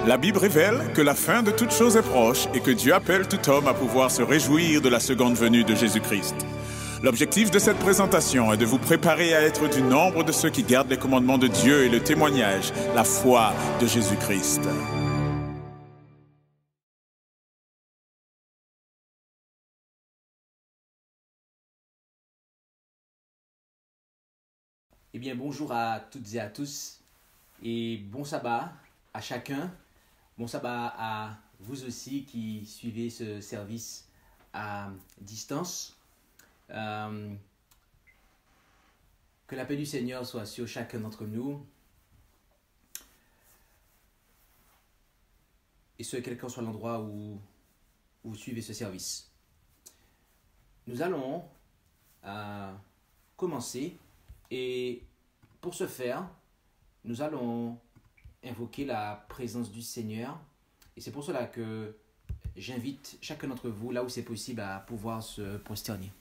La Bible révèle que la fin de toute chose est proche et que Dieu appelle tout homme à pouvoir se réjouir de la seconde venue de Jésus-Christ. L'objectif de cette présentation est de vous préparer à être du nombre de ceux qui gardent les commandements de Dieu et le témoignage, la foi de Jésus-Christ. Eh bien, bonjour à toutes et à tous et bon sabbat à chacun. Bon sabbat à vous aussi qui suivez ce service à distance. Que la paix du Seigneur soit sur chacun d'entre nous. Et ce, quel que soit l'endroit où vous suivez ce service. Nous allons commencer. Et pour ce faire, nous allons invoquer la présence du Seigneur. Et c'est pour cela que j'invite chacun d'entre vous, là où c'est possible, à pouvoir se prosterner.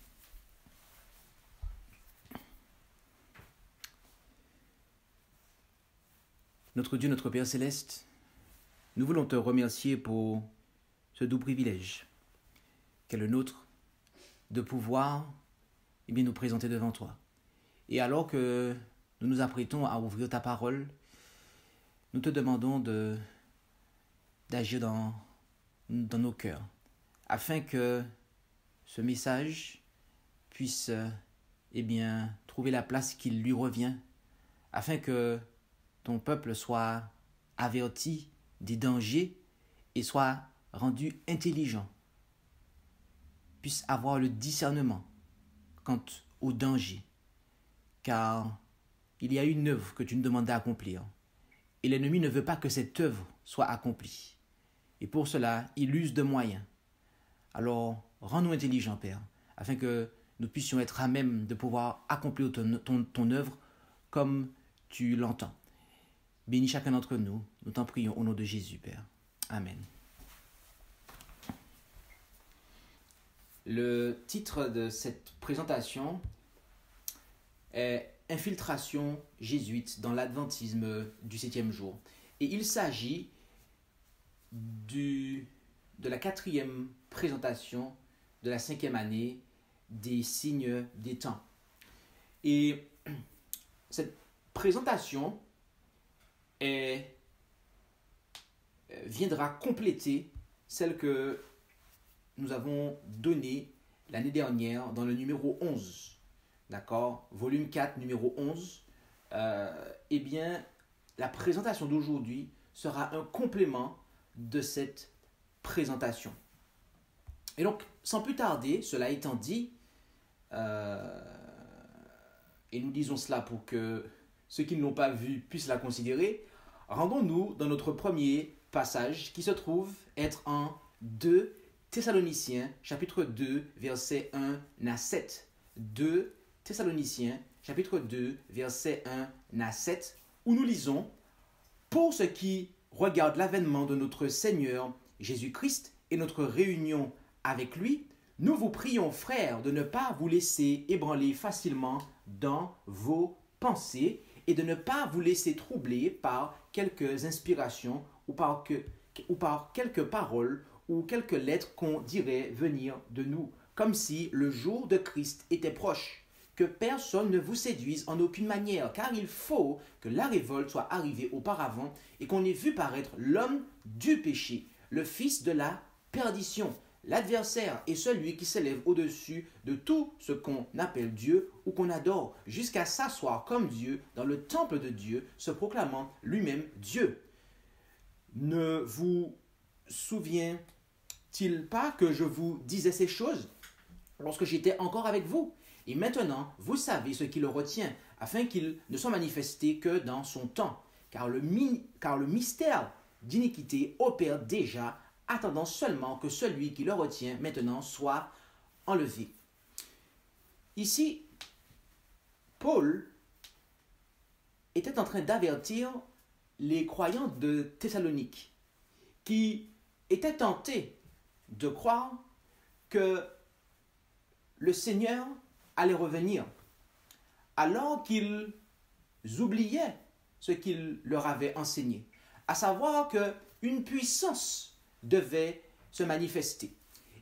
Notre Dieu, notre Père Céleste, nous voulons te remercier pour ce doux privilège qu'est le nôtre de pouvoir nous présenter devant toi. Et alors que nous nous apprêtons à ouvrir ta parole, nous te demandons d'agir dans nos cœurs, afin que ce message puisse trouver la place qui lui revient, afin que ton peuple soit averti des dangers et soit rendu intelligent, puisse avoir le discernement quant aux dangers. Car il y a une œuvre que tu nous demandes d'accomplir. Et l'ennemi ne veut pas que cette œuvre soit accomplie. Et pour cela, il use de moyens. Alors, rends-nous intelligents, Père, afin que nous puissions être à même de pouvoir accomplir ton œuvre comme tu l'entends. Bénis chacun d'entre nous. Nous t'en prions au nom de Jésus, Père. Amen. Le titre de cette présentation est Infiltration jésuite dans l'adventisme du 7e jour. Et il s'agit de la 4e présentation de la 5e année des signes des temps. Et cette présentation viendra compléter celle que nous avons donnée l'année dernière dans le numéro 11. D'accord, volume 4, numéro 11, la présentation d'aujourd'hui sera un complément de cette présentation. Et donc, sans plus tarder, cela étant dit, et nous disons cela pour que ceux qui ne l'ont pas vu puissent la considérer, rendons-nous dans notre premier passage qui se trouve être en 2 Thessaloniciens, chapitre 2, versets 1 à 7. 2 Thessaloniciens, chapitre 2, versets 1 à 7, où nous lisons « Pour ce qui regarde l'avènement de notre Seigneur Jésus-Christ et notre réunion avec lui, nous vous prions, frères, de ne pas vous laisser ébranler facilement dans vos pensées et de ne pas vous laisser troubler par quelques inspirations ou par quelques paroles ou quelques lettres qu'on dirait venir de nous, comme si le jour de Christ était proche. Que personne ne vous séduise en aucune manière, car il faut que la révolte soit arrivée auparavant et qu'on ait vu paraître l'homme du péché, le fils de la perdition, l'adversaire et celui qui s'élève au-dessus de tout ce qu'on appelle Dieu ou qu'on adore, jusqu'à s'asseoir comme Dieu dans le temple de Dieu, se proclamant lui-même Dieu. Ne vous souvient-il pas que je vous disais ces choses lorsque j'étais encore avec vous ? Et maintenant, vous savez ce qui le retient, afin qu'il ne soit manifesté que dans son temps. Car le mystère d'iniquité opère déjà, attendant seulement que celui qui le retient maintenant soit enlevé. Ici, Paul était en train d'avertir les croyants de Thessalonique, qui étaient tentés de croire que le Seigneur allait revenir, alors qu'ils oubliaient ce qu'il leur avait enseigné, à savoir qu'une puissance devait se manifester.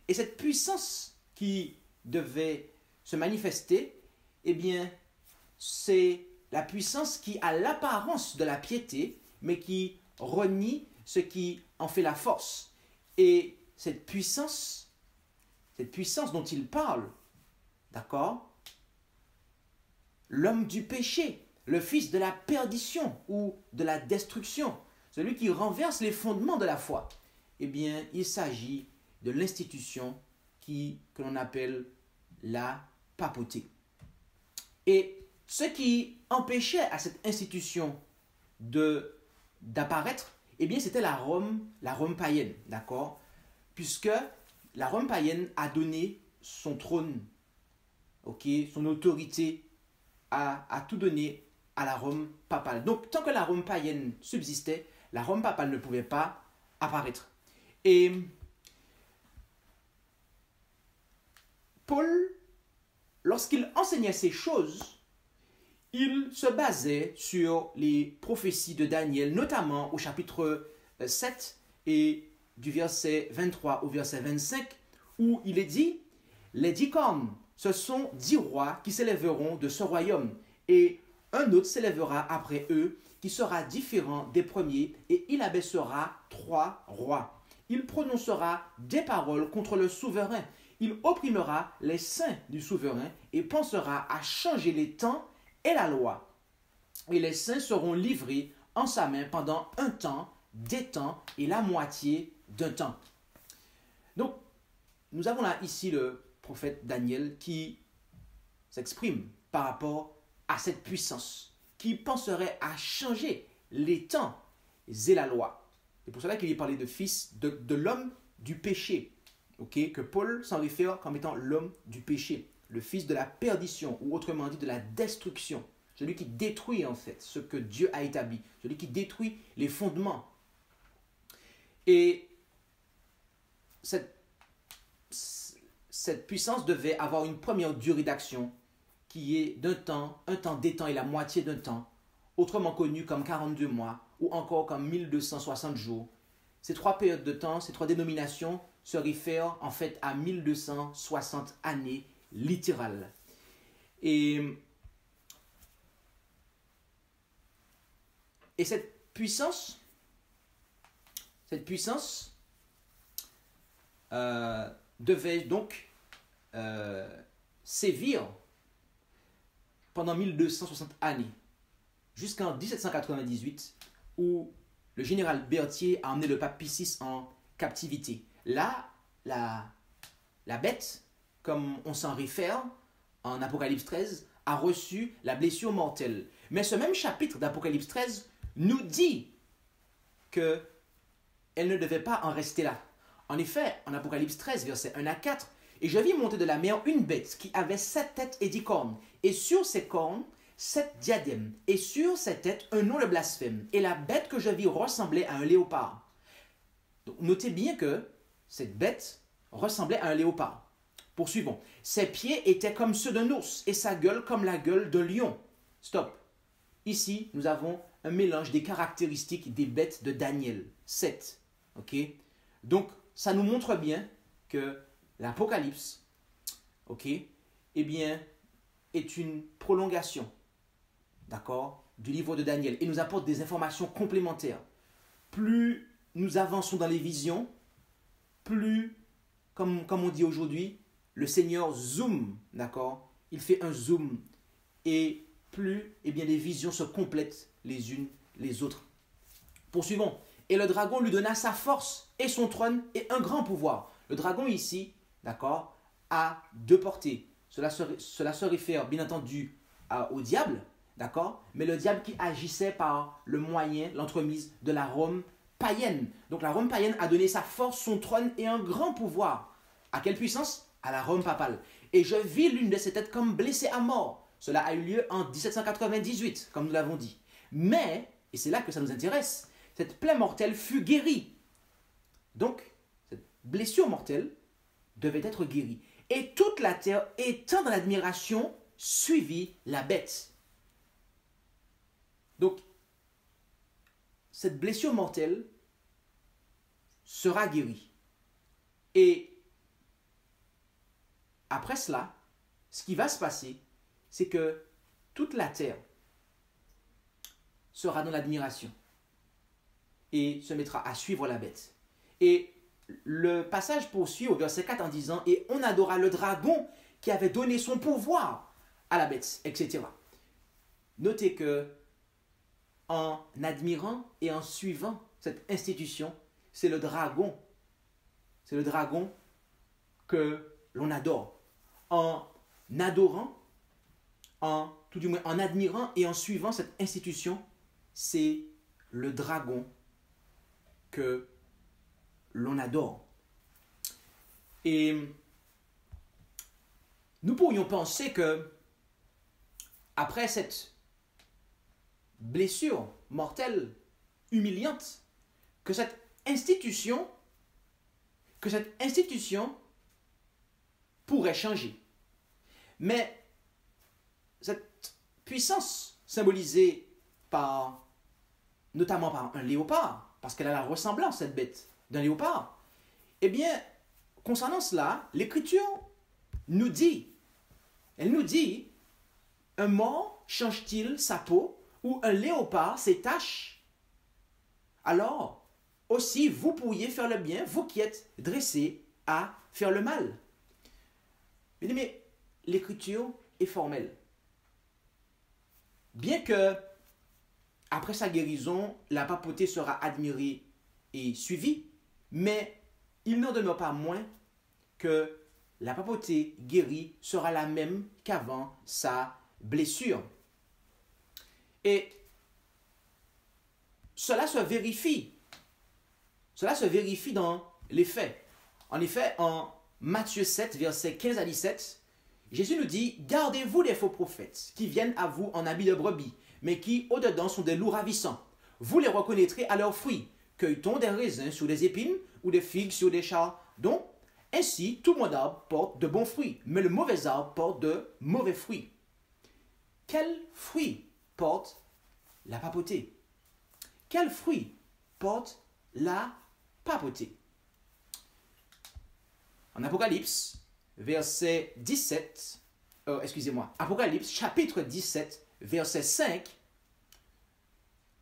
Et cette puissance qui devait se manifester, eh bien, c'est la puissance qui a l'apparence de la piété, mais qui renie ce qui en fait la force. Et cette puissance dont il parle, d'accord, l'homme du péché, le fils de la perdition ou de la destruction, celui qui renverse les fondements de la foi, eh bien, il s'agit de l'institution que l'on appelle la papauté. Et ce qui empêchait à cette institution d'apparaître, eh bien, c'était la Rome païenne, d'accord? Puisque la Rome païenne a donné son trône, okay, son autorité, a tout donné à la Rome papale. Donc, tant que la Rome païenne subsistait, la Rome papale ne pouvait pas apparaître. Et Paul, lorsqu'il enseignait ces choses, il se basait sur les prophéties de Daniel, notamment au chapitre 7 et du verset 23 au verset 25, où il est dit « Les 10 cornes, ce sont 10 rois qui s'élèveront de ce royaume, et un autre s'élèvera après eux, qui sera différent des premiers, et il abaissera 3 rois. Il prononcera des paroles contre le souverain. Il opprimera les saints du souverain et pensera à changer les temps et la loi. Et les saints seront livrés en sa main pendant un temps, des temps et la moitié d'un temps. » Donc, nous avons là ici le prophète Daniel qui s'exprime par rapport à cette puissance, qui penserait à changer les temps et la loi. C'est pour cela qu'il est parlé de fils de l'homme du péché, okay? Que Paul s'en réfère comme étant l'homme du péché, le fils de la perdition, ou autrement dit de la destruction, celui qui détruit en fait ce que Dieu a établi, celui qui détruit les fondements. Et cette puissance devait avoir une première durée d'action qui est d'un temps, un temps des temps et la moitié d'un temps, autrement connu comme 42 mois ou encore comme 1260 jours. Ces 3 périodes de temps, ces 3 dénominations se réfèrent en fait à 1260 années littérales. Et cette puissance devait donc sévir pendant 1260 années, jusqu'en 1798, où le général Berthier a emmené le pape Pie VI en captivité. Là, la bête, comme on s'en réfère en Apocalypse 13, a reçu la blessure mortelle. Mais ce même chapitre d'Apocalypse 13 nous dit qu'elle ne devait pas en rester là. En effet, en Apocalypse 13, versets 1 à 4, « Et je vis monter de la mer une bête qui avait 7 têtes et 10 cornes, et sur ses cornes 7 diadèmes, et sur ses têtes un nom de blasphème. Et la bête que je vis ressemblait à un léopard. » Donc, notez bien que cette bête ressemblait à un léopard. Poursuivons. « Ses pieds étaient comme ceux d'un ours, et sa gueule comme la gueule d'un lion. » Stop. Ici, nous avons un mélange des caractéristiques des bêtes de Daniel 7. Okay? Donc, ça nous montre bien que l'Apocalypse, eh bien, est une prolongation, d'accord, du livre de Daniel et nous apporte des informations complémentaires. Plus nous avançons dans les visions, plus, comme on dit aujourd'hui, le Seigneur zoome, d'accord, il fait un zoom et plus, eh bien, les visions se complètent les unes les autres. Poursuivons. Et le dragon lui donna sa force et son trône et un grand pouvoir. Le dragon ici, d'accord, a 2 portées. Cela se réfère bien entendu au diable, d'accord, mais le diable qui agissait par le moyen, l'entremise de la Rome païenne. Donc la Rome païenne a donné sa force, son trône et un grand pouvoir. À quelle puissance? À la Rome papale. Et je vis l'une de ses têtes comme blessée à mort. Cela a eu lieu en 1798, comme nous l'avons dit. Mais, et c'est là que ça nous intéresse, cette plaie mortelle fut guérie. Donc, cette blessure mortelle devait être guérie. Et toute la terre, étant dans l'admiration, suivit la bête. Donc, cette blessure mortelle sera guérie. Et après cela, ce qui va se passer, c'est que toute la terre sera dans l'admiration et se mettra à suivre la bête. Et le passage poursuit au verset 4 en disant « Et on adora le dragon qui avait donné son pouvoir à la bête, etc. » Notez que en admirant et en suivant cette institution, c'est le dragon que l'on adore. En adorant, tout du moins en admirant et en suivant cette institution, c'est le dragon que l'on adore. Et nous pourrions penser que après cette blessure mortelle, humiliante, que cette institution pourrait changer. Mais cette puissance symbolisée notamment par un léopard, parce qu'elle a la ressemblance, cette bête, d'un léopard, eh bien, concernant cela, l'Écriture nous dit, un mort change-t-il sa peau ou un léopard ses taches? Alors, aussi, vous pourriez faire le bien, vous qui êtes dressés à faire le mal. Mais l'Écriture est formelle. Bien que, après sa guérison, la papauté sera admirée et suivie, mais il n'en demeure pas moins que la papauté guérie sera la même qu'avant sa blessure. Et cela se vérifie. Cela se vérifie dans les faits. En effet, en Matthieu 7, versets 15 à 17, Jésus nous dit « Gardez-vous des faux prophètes qui viennent à vous en habits de brebis, mais qui au-dedans sont des loups ravissants. Vous les reconnaîtrez à leurs fruits. Cueille-t-on des raisins sur des épines ou des figues sur des chardons? Ainsi, tout bon arbre porte de bons fruits, mais le mauvais arbre porte de mauvais fruits. » Quels fruits porte la papauté? Quels fruits porte la papauté? En Apocalypse, Apocalypse chapitre 17, verset 5,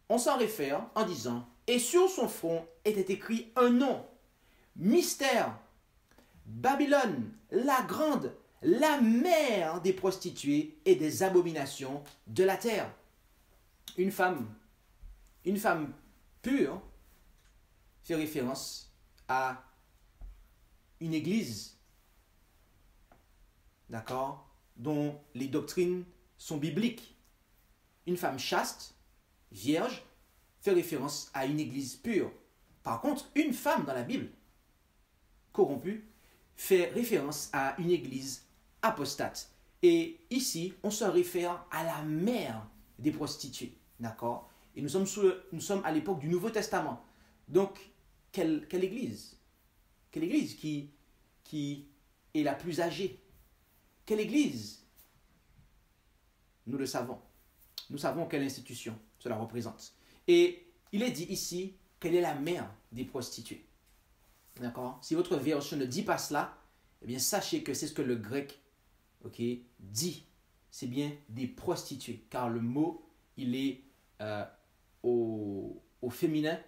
on s'en réfère en disant « Et sur son front était écrit un nom, mystère, Babylone, la grande, la mère des prostituées et des abominations de la terre. » Une femme pure fait référence à une église, d'accord, dont les doctrines sont bibliques. Une femme chaste, vierge, fait référence à une église pure. Par contre, une femme dans la Bible, corrompue, fait référence à une église apostate. Et ici, on se réfère à la mère des prostituées, d'accord? Et nous sommes à l'époque du Nouveau Testament. Donc, quelle église? Quelle église qui est la plus âgée? Quelle église? Nous le savons. Nous savons quelle institution cela représente. Et il est dit ici qu'elle est la mère des prostituées. D'accord? Si votre version ne dit pas cela, eh bien sachez que c'est ce que le grec, dit. C'est bien des prostituées. Car le mot, il est au féminin,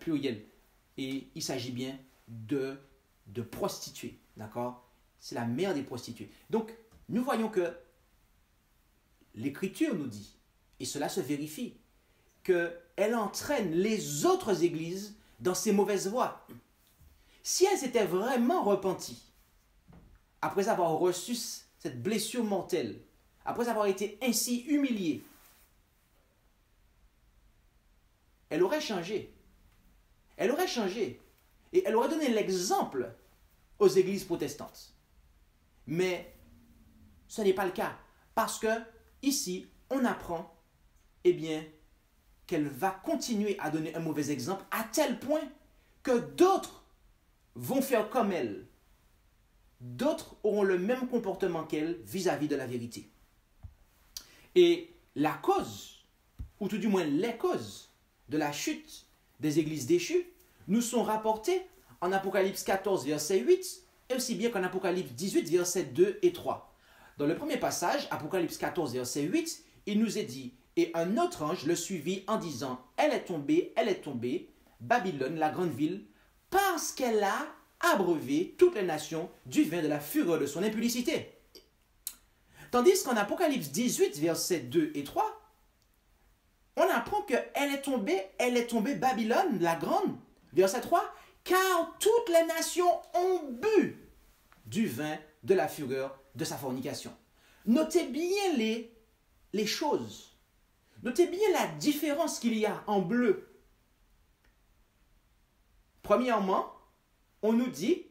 pluriel. Et il s'agit bien de prostituées. D'accord? C'est la mère des prostituées. Donc, nous voyons que l'Écriture nous dit, et cela se vérifie, qu'elle entraîne les autres églises dans ces mauvaises voies. Si elles s'étaient vraiment repenties, après avoir reçu cette blessure mortelle, après avoir été ainsi humiliées, elle aurait changé. Elle aurait changé. Et elle aurait donné l'exemple aux églises protestantes. Mais ce n'est pas le cas. Parce que ici, on apprend, qu'elle va continuer à donner un mauvais exemple à tel point que d'autres vont faire comme elle. D'autres auront le même comportement qu'elle vis-à-vis de la vérité. Et la cause ou tout du moins les causes de la chute des églises déchues, nous sont rapportées en Apocalypse 14, verset 8, et aussi bien qu'en Apocalypse 18, verset 2 et 3. Dans le premier passage, Apocalypse 14, verset 8, il nous est dit « Et un autre ange le suivit en disant « elle est tombée, Babylone, la grande ville, parce qu'elle a abreuvé toutes les nations du vin de la fureur de son impudicité. » Tandis qu'en Apocalypse 18, versets 2 et 3, on apprend qu'elle est tombée, Babylone, la grande, verset 3, car toutes les nations ont bu du vin de la fureur de sa fornication. Notez bien les choses. Notez bien la différence qu'il y a en bleu. Premièrement, on nous dit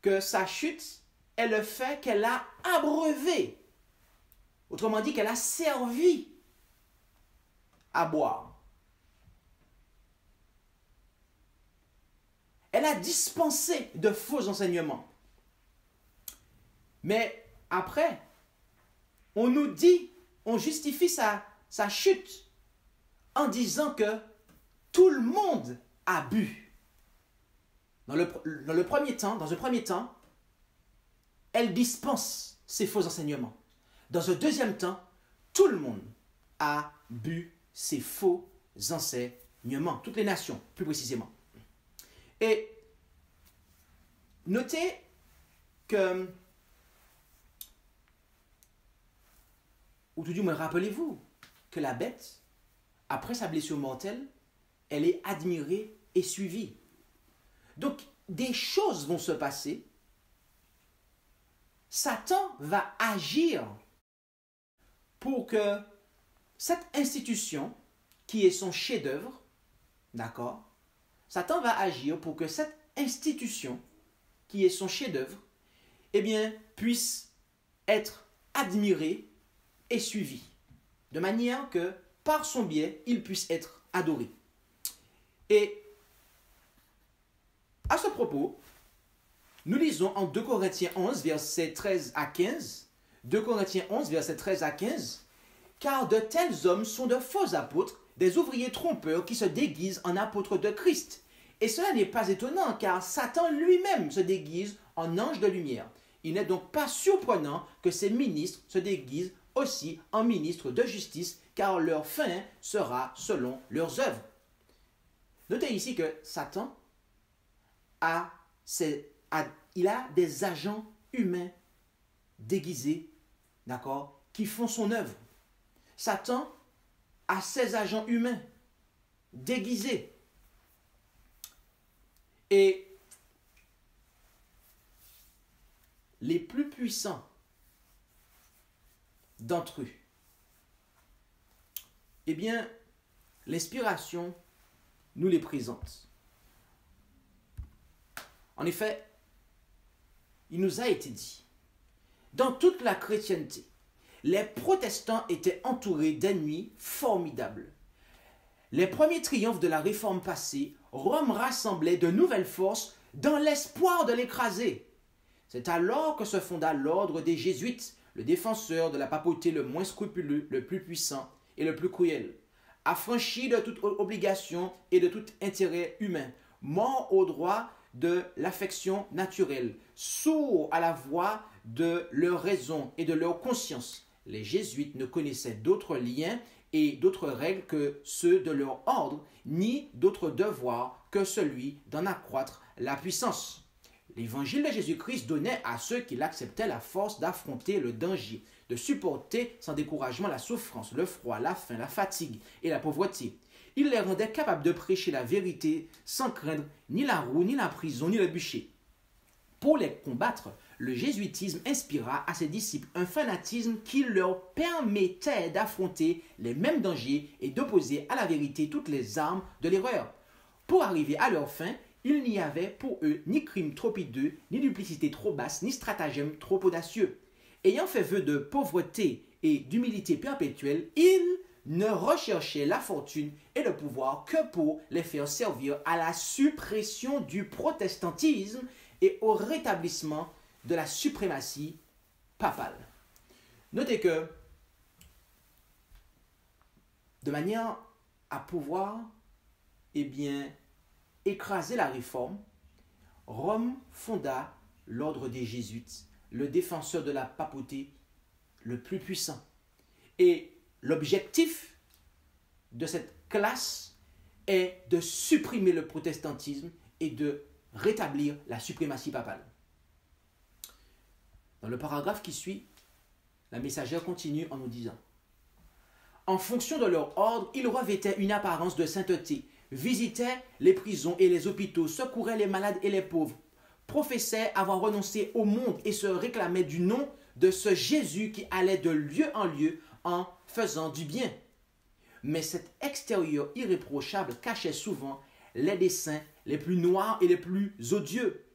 que sa chute est le fait qu'elle a abreuvé. Autrement dit, qu'elle a servi à boire. Elle a dispensé de faux enseignements. Mais après, on nous dit, on justifie sa chute en disant que tout le monde a bu. Dans un premier temps, elle dispense ses faux enseignements. Dans un deuxième temps, tout le monde a bu ses faux enseignements. Toutes les nations, plus précisément. Et notez que, ou tout du moins rappelez-vous, que la bête, après sa blessure mortelle, elle est admirée et suivie. Donc, des choses vont se passer. Satan va agir pour que cette institution, qui est son chef-d'œuvre, d'accord? Satan va agir pour que cette institution, qui est son chef-d'œuvre, eh bien, puisse être admirée et suivie, de manière que, par son biais, il puisse être adoré. Et à ce propos, nous lisons en 2 Corinthiens 11, versets 13 à 15, 2 Corinthiens 11, versets 13 à 15, « Car de tels hommes sont de faux apôtres, des ouvriers trompeurs qui se déguisent en apôtres de Christ. Et cela n'est pas étonnant, car Satan lui-même se déguise en ange de lumière. Il n'est donc pas surprenant que ces ministres se déguisent aussi en ministres de justice, car leur fin sera selon leurs œuvres. » Notez ici que Satan il a des agents humains déguisés, d'accord, qui font son œuvre. Satan a ses agents humains déguisés. Et les plus puissants d'entre eux, eh bien, l'inspiration nous les présente. En effet, il nous a été dit, dans toute la chrétienté, les protestants étaient entourés d'ennemis formidables. Les premiers triomphes de la réforme passée, Rome rassemblait de nouvelles forces dans l'espoir de l'écraser. C'est alors que se fonda l'ordre des Jésuites, le défenseur de la papauté le moins scrupuleux, le plus puissant et le plus cruel, affranchi de toute obligation et de tout intérêt humain, mort au droit de l'affection naturelle, sourds à la voix de leur raison et de leur conscience. Les Jésuites ne connaissaient d'autres liens et d'autres règles que ceux de leur ordre, ni d'autre devoir que celui d'en accroître la puissance. L'évangile de Jésus-Christ donnait à ceux qui l'acceptaient la force d'affronter le danger, de supporter sans découragement la souffrance, le froid, la faim, la fatigue et la pauvreté. Il les rendait capables de prêcher la vérité sans craindre ni la roue, ni la prison, ni le bûcher. Pour les combattre, le jésuitisme inspira à ses disciples un fanatisme qui leur permettait d'affronter les mêmes dangers et d'opposer à la vérité toutes les armes de l'erreur. Pour arriver à leur fin, il n'y avait pour eux ni crime trop hideux, ni duplicité trop basse, ni stratagème trop audacieux. Ayant fait vœu de pauvreté et d'humilité perpétuelle, ils ne recherchaient la fortune et le pouvoir que pour les faire servir à la suppression du protestantisme et au rétablissement de la suprématie papale. Notez que de manière à pouvoir, eh bien, écraser la réforme, Rome fonda l'ordre des Jésuites, le défenseur de la papauté le plus puissant. Et l'objectif de cette classe est de supprimer le protestantisme et de rétablir la suprématie papale. Dans le paragraphe qui suit, la messagère continue en nous disant: en fonction de leur ordre, ils revêtaient une apparence de sainteté, visitaient les prisons et les hôpitaux, secouraient les malades et les pauvres, professaient avoir renoncé au monde et se réclamaient du nom de ce Jésus qui allait de lieu en lieu en faisant du bien. Mais cet extérieur irréprochable cachait souvent les desseins les plus noirs et les plus odieux.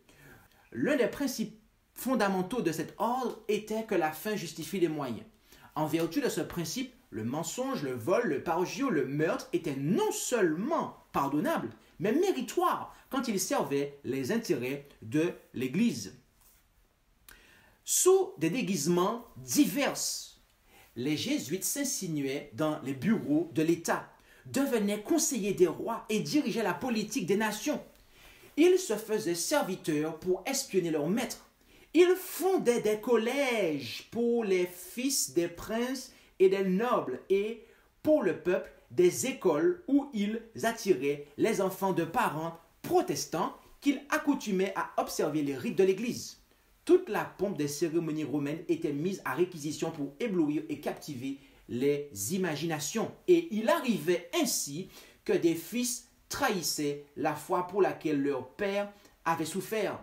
L'un des principes fondamentaux de cet ordre était que la fin justifie les moyens. En vertu de ce principe, le mensonge, le vol, le parjure, le meurtre étaient non seulement pardonnables, mais méritoires quand ils servaient les intérêts de l'Église. Sous des déguisements divers, les jésuites s'insinuaient dans les bureaux de l'État, devenaient conseillers des rois et dirigeaient la politique des nations. Ils se faisaient serviteurs pour espionner leurs maîtres. Ils fondaient des collèges pour les fils des princes et des nobles et pour le peuple des écoles où ils attiraient les enfants de parents protestants qu'ils accoutumaient à observer les rites de l'Église. Toute la pompe des cérémonies romaines était mise à réquisition pour éblouir et captiver les imaginations. Et il arrivait ainsi que des fils trahissaient la foi pour laquelle leur père avait souffert.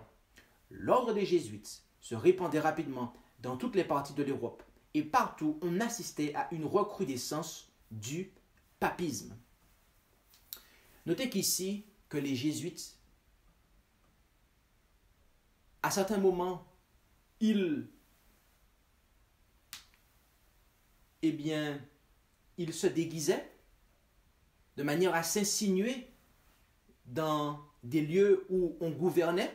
L'ordre des jésuites se répandait rapidement dans toutes les parties de l'Europe et partout on assistait à une recrudescence du papisme. Notez qu'ici, que les jésuites, à certains moments, ils se déguisaient de manière à s'insinuer dans des lieux où on gouvernait.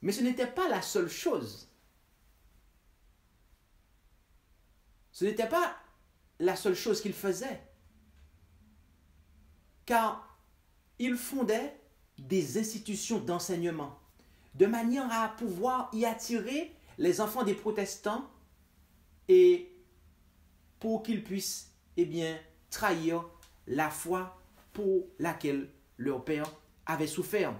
Mais ce n'était pas la seule chose. Ce n'était pas la seule chose qu'ils faisaient. Car ils fondaient des institutions d'enseignement de manière à pouvoir y attirer les enfants des protestants et pour qu'ils puissent trahir la foi pour laquelle leur père avait souffert.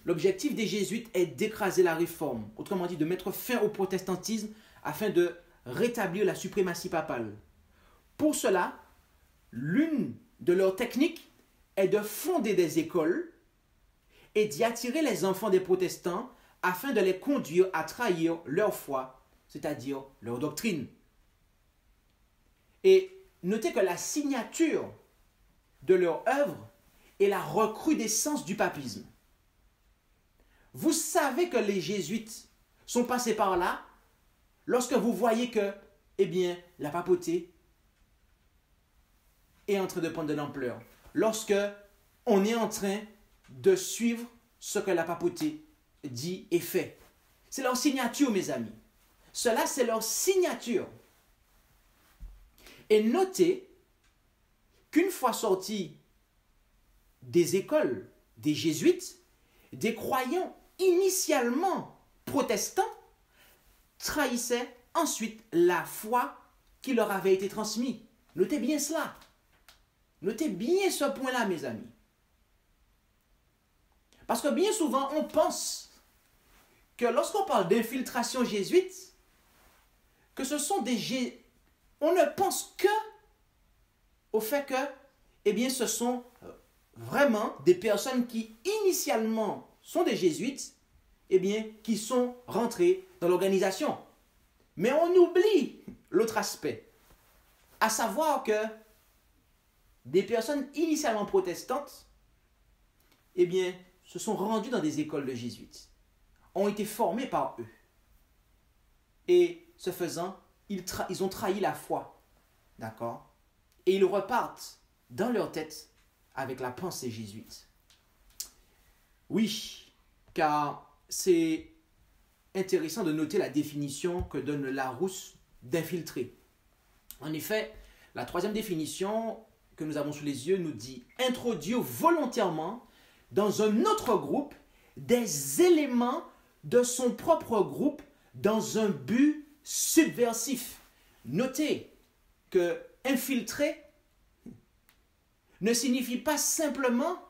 L'objectif des jésuites est d'écraser la réforme, autrement dit de mettre fin au protestantisme afin de rétablir la suprématie papale. Pour cela, l'une de leurs techniques est de fonder des écoles et d'y attirer les enfants des protestants afin de les conduire à trahir leur foi, c'est-à-dire leur doctrine. Et notez que la signature de leur œuvre est la recrudescence du papisme. Vous savez que les jésuites sont passés par là lorsque vous voyez que, la papauté est en train de prendre de l'ampleur. Lorsque on est en train de suivre ce que la papauté dit et fait. C'est leur signature, mes amis. Cela, c'est leur signature. Et notez qu'une fois sortis des écoles des jésuites, des croyants initialement protestants trahissaient ensuite la foi qui leur avait été transmise. Notez bien cela. Notez bien ce point-là, mes amis. Parce que bien souvent, on pense que lorsqu'on parle d'infiltration jésuite, que ce sont on ne pense que au fait que, ce sont vraiment des personnes qui initialement sont des jésuites, qui sont rentrés dans l'organisation. Mais on oublie l'autre aspect, à savoir que des personnes initialement protestantes, se sont rendues dans des écoles de jésuites, ont été formés par eux. Et ce faisant, ils ont trahi la foi. D'accord? Et ils repartent dans leur tête avec la pensée jésuite. Oui, car c'est intéressant de noter la définition que donne Larousse d'infiltrer. En effet, La troisième définition que nous avons sous les yeux nous dit introduire volontairement dans un autre groupe des éléments de son propre groupe dans un but subversif. Notez que infiltrer ne signifie pas simplement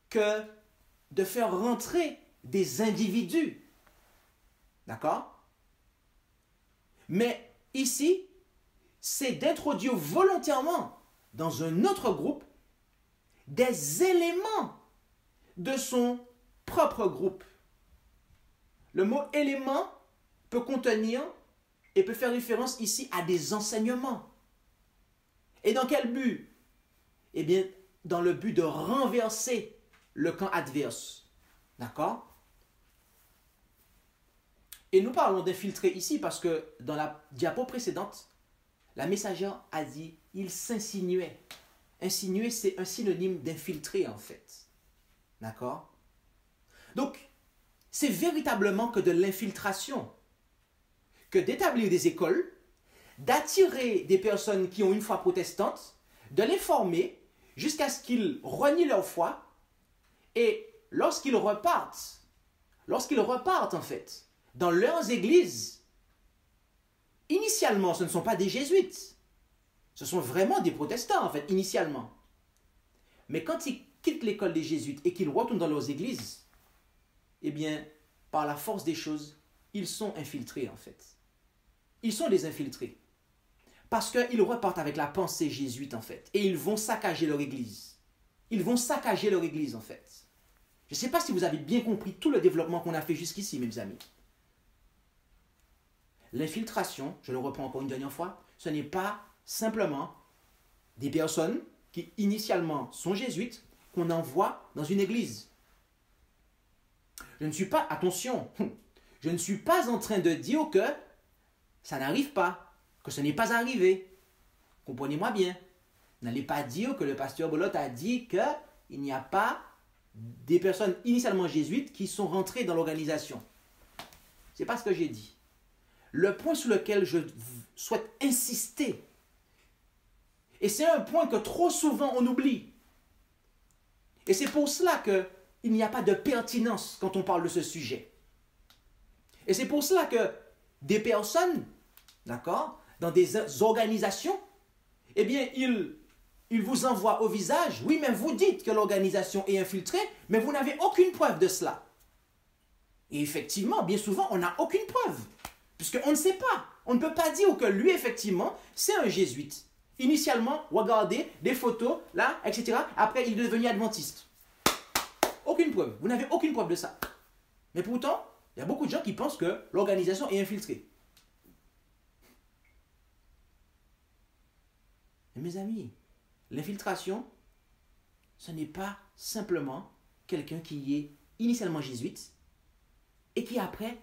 que de faire rentrer des individus. D'accord? Mais ici, c'est d'introduire volontairement dans un autre groupe des éléments de son propre groupe. Le mot élément peut contenir et peut faire référence ici à des enseignements. Et dans quel but? Eh bien, dans le but de renverser le camp adverse. D'accord? Et nous parlons d'infiltrer ici parce que dans la diapo précédente, la messagère a dit il s'insinuait. Insinuer, c'est un synonyme d'infiltrer en fait. D'accord? Donc, c'est véritablement que de l'infiltration, que d'établir des écoles, d'attirer des personnes qui ont une foi protestante, de les former jusqu'à ce qu'ils renient leur foi et lorsqu'ils repartent en fait, dans leurs églises, initialement, ce ne sont pas des jésuites. Ce sont vraiment des protestants, en fait, initialement. Mais quand ils quittent l'école des jésuites et qu'ils retournent dans leurs églises, eh bien, par la force des choses, ils sont infiltrés, en fait. Ils sont des infiltrés. Parce qu'ils repartent avec la pensée jésuite, en fait. Et ils vont saccager leur église. Ils vont saccager leur église, en fait. Je ne sais pas si vous avez bien compris tout le développement qu'on a fait jusqu'ici, mes amis. L'infiltration, je le reprends encore une dernière fois, ce n'est pas simplement des personnes qui initialement sont jésuites qu'on envoie dans une église. Je ne suis pas, attention, je ne suis pas en train de dire que ça n'arrive pas, que ce n'est pas arrivé. Comprenez-moi bien. N'allez pas dire que le pasteur Bolot a dit qu'il n'y a pas des personnes initialement jésuites qui sont rentrées dans l'organisation. Ce n'est pas ce que j'ai dit. Le point sur lequel je souhaite insister, et c'est un point que trop souvent on oublie, et c'est pour cela qu'il n'y a pas de pertinence quand on parle de ce sujet. Et c'est pour cela que des personnes, d'accord, dans des organisations, eh bien, ils vous envoient au visage, oui, mais vous dites que l'organisation est infiltrée, mais vous n'avez aucune preuve de cela. Et effectivement, bien souvent, on n'a aucune preuve. Puisqu'on ne sait pas. On ne peut pas dire que lui, effectivement, c'est un jésuite. Initialement, regardez des photos, là, etc. Après, il est devenu adventiste. Aucune preuve. Vous n'avez aucune preuve de ça. Mais pourtant, il y a beaucoup de gens qui pensent que l'organisation est infiltrée. Mais mes amis, l'infiltration, ce n'est pas simplement quelqu'un qui est initialement jésuite et qui après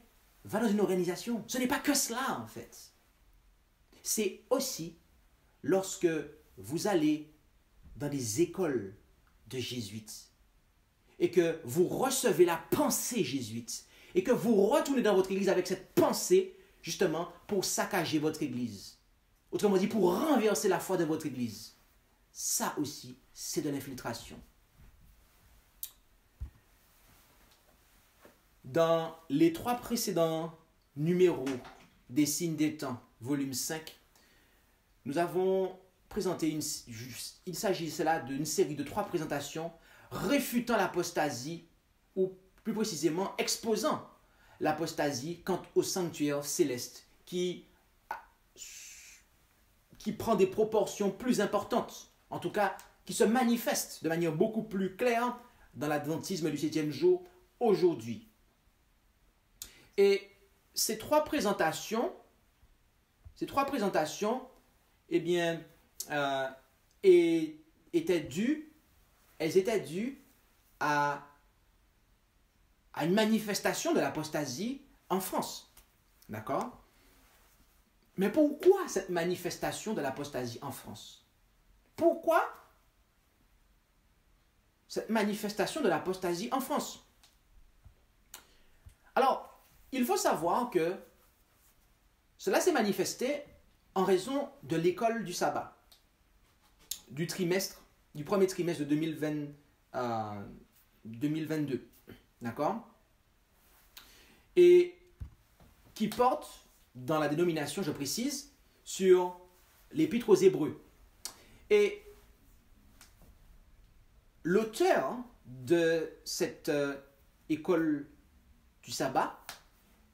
va dans une organisation. Ce n'est pas que cela, en fait. C'est aussi lorsque vous allez dans des écoles de jésuites et que vous recevez la pensée jésuite et que vous retournez dans votre église avec cette pensée, justement, pour saccager votre église. Autrement dit, pour renverser la foi de votre église. Ça aussi, c'est de l'infiltration. Dans les 3 précédents numéros des signes des temps, volume 5, nous avons présenté il s'agissait là d'une série de 3 présentations réfutant l'apostasie, ou plus précisément exposant l'apostasie quant au sanctuaire céleste qui prend des proportions plus importantes, en tout cas qui se manifeste de manière beaucoup plus claire dans l'adventisme du 7e jour aujourd'hui. Et ces trois présentations, eh bien, elles étaient dues à une manifestation de l'apostasie en France. D'accord? Mais pourquoi cette manifestation de l'apostasie en France? Pourquoi cette manifestation de l'apostasie en France? Alors, il faut savoir que cela s'est manifesté en raison de l'école du sabbat, du premier trimestre de 2022. D'accord? Et qui porte, dans la dénomination, je précise, sur l'Épître aux Hébreux. Et l'auteur de cette école du sabbat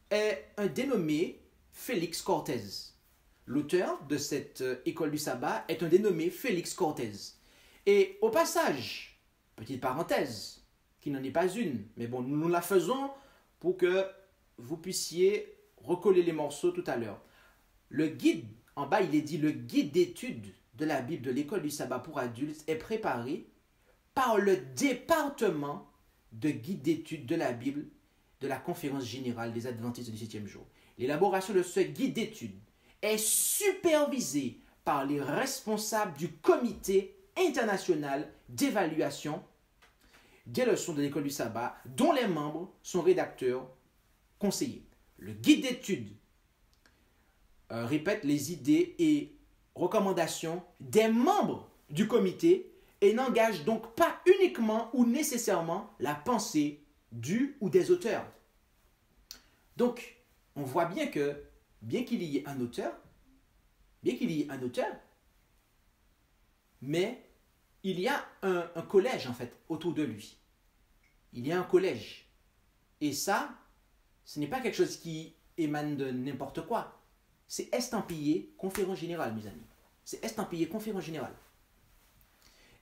est un dénommé Félix Cortez. L'auteur de cette école du sabbat est un dénommé Félix Cortez. Et au passage, petite parenthèse, qui n'en est pas une, mais bon, nous la faisons pour que vous puissiez recoller les morceaux tout à l'heure. Le guide, en bas il est dit, le guide d'études de la Bible de l'école du sabbat pour adultes est préparé par le département de guide d'études de la Bible de la Conférence générale des Adventistes du 7e jour. L'élaboration de ce guide d'études est supervisée par les responsables du comité international d'évaluation des leçons de l'école du sabbat, dont les membres sont rédacteurs conseillers. Le guide d'études répète les idées et recommandations des membres du comité et n'engage donc pas uniquement ou nécessairement la pensée du ou des auteurs. Donc, on voit bien que, bien qu'il y ait un auteur, mais il y a un collège en fait autour de lui. Il y a un collège. Et ça, ce n'est pas quelque chose qui émane de n'importe quoi. C'est estampillé conférence générale, mes amis. C'est estampillé conférence générale.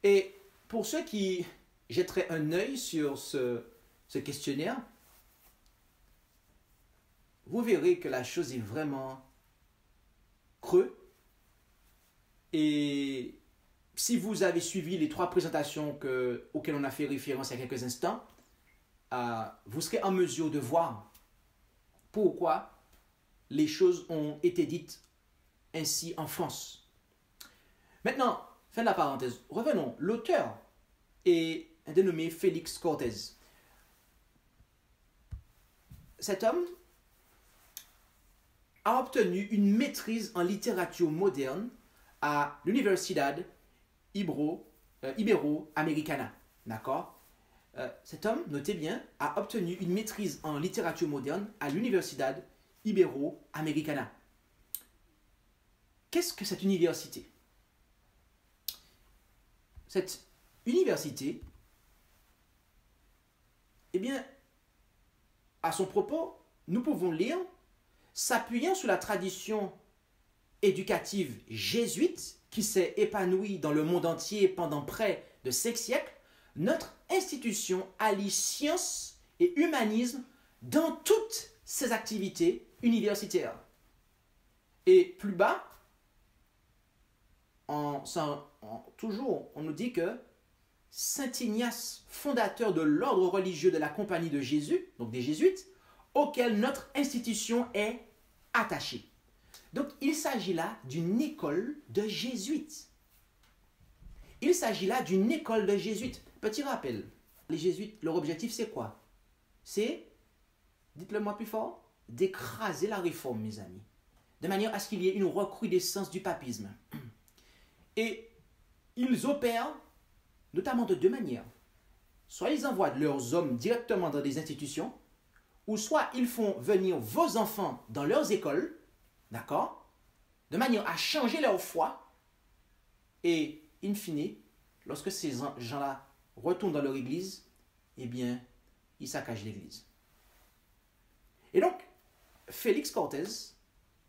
Et pour ceux qui jetteraient un œil sur ce questionnaire, vous verrez que la chose est vraiment creux. Et si vous avez suivi les 3 présentations auxquelles on a fait référence il y a quelques instants, vous serez en mesure de voir pourquoi les choses ont été dites ainsi en France. Maintenant, fin de la parenthèse, revenons. L'auteur est un dénommé Félix Cortez. Cet homme a obtenu une maîtrise en littérature moderne à l'Universidad Ibero-Americana. D'accord? Cet homme, notez bien, a obtenu une maîtrise en littérature moderne à l'Universidad Ibero-Americana. Qu'est-ce que cette université? Cette université, eh bien, à son propos, nous pouvons lire, s'appuyant sur la tradition éducative jésuite qui s'est épanouie dans le monde entier pendant près de 5 siècles, notre institution allie science et humanisme dans toutes ses activités universitaires. Et plus bas, toujours, on nous dit que Saint Ignace, fondateur de l'ordre religieux de la Compagnie de Jésus, donc des Jésuites, auquel notre institution est attachée. Donc, il s'agit là d'une école de jésuites. Il s'agit là d'une école de jésuites. Petit rappel, les jésuites, leur objectif, c'est quoi? C'est, dites-le moi plus fort, d'écraser la réforme, mes amis, de manière à ce qu'il y ait une recrudescence du papisme. Et ils opèrent notamment de 2 manières. Soit ils envoient leurs hommes directement dans des institutions, ou soit ils font venir vos enfants dans leurs écoles, d'accord, de manière à changer leur foi, et in fine, lorsque ces gens-là retournent dans leur église, eh bien, ils saccagent l'église. Et donc, Félix Cortez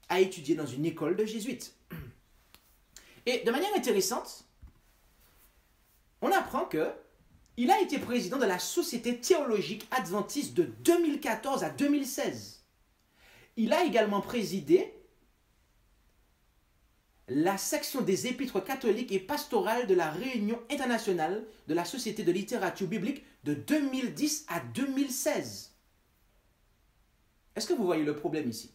a étudié dans une école de jésuites. Et de manière intéressante, on apprend qu'il a été président de la Société théologique adventiste de 2014 à 2016. Il a également présidé la section des épîtres catholiques et pastorales de la Réunion internationale de la Société de littérature biblique de 2010 à 2016. Est-ce que vous voyez le problème ici?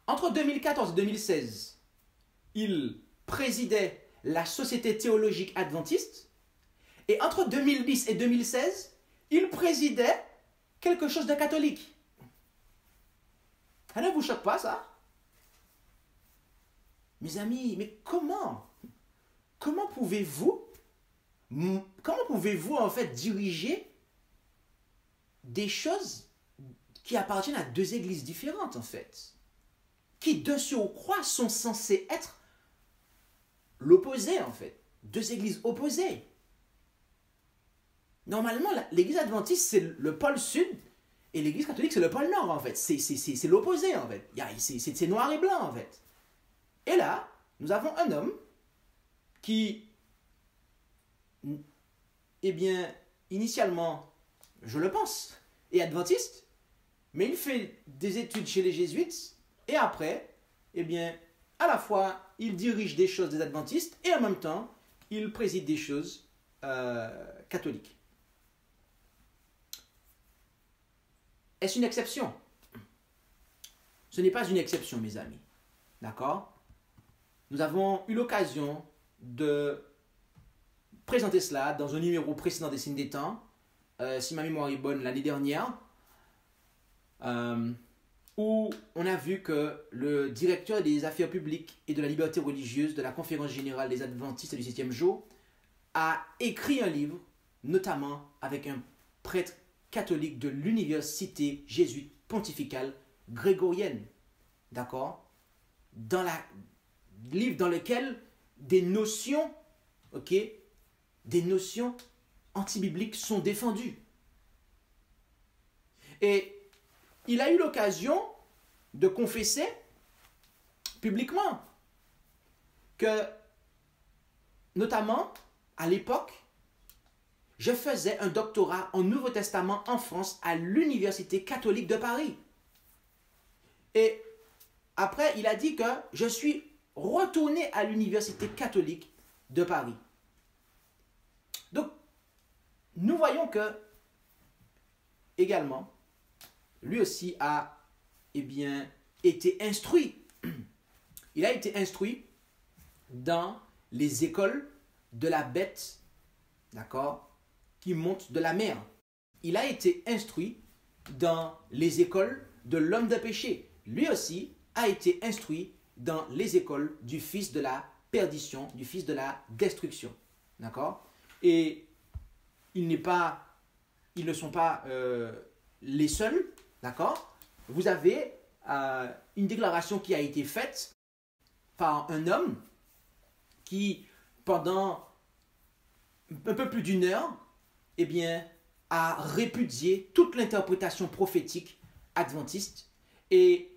Entre 2014 et 2016, il présidait la Société théologique adventiste, et entre 2010 et 2016, il présidait quelque chose de catholique. Ça ne vous choque pas, ça? Mes amis, mais comment pouvez-vous en fait diriger des choses qui appartiennent à deux églises différentes en fait, qui de surcroît sont censées être l'opposé en fait, deux églises opposées. Normalement, l'église adventiste c'est le pôle sud et l'église catholique c'est le pôle nord en fait, c'est l'opposé en fait, c'est noir et blanc en fait. Et là, nous avons un homme qui, eh bien, initialement, je le pense, est adventiste, mais il fait des études chez les jésuites, et après, eh bien, à la fois, il dirige des choses des adventistes, et en même temps, il préside des choses catholiques. Est-ce une exception? Ce n'est pas une exception, mes amis. D'accord? Nous avons eu l'occasion de présenter cela dans un numéro précédent des Signes des Temps, si ma mémoire est bonne, l'année dernière, où on a vu que le directeur des affaires publiques et de la liberté religieuse de la Conférence générale des adventistes du 7e jour a écrit un livre, notamment avec un prêtre catholique de l'université jésuite pontificale grégorienne. D'accord? Livre dans lequel des notions, des notions antibibliques sont défendues. Et il a eu l'occasion de confesser publiquement que, notamment à l'époque, je faisais un doctorat en Nouveau Testament en France à l'Université catholique de Paris. Et après, il a dit que je suis retourné à l'Université catholique de Paris. Donc, nous voyons que, également, lui aussi a, été instruit. Il a été instruit dans les écoles de la bête, d'accord, qui monte de la mer. Il a été instruit dans les écoles de l'homme de péché. Lui aussi a été instruit dans les écoles du fils de la perdition, du fils de la destruction. D'accord? Et ils ne sont pas les seuls. D'accord? Vous avez une déclaration qui a été faite par un homme qui, pendant un peu plus d'une heure, a répudié toute l'interprétation prophétique adventiste et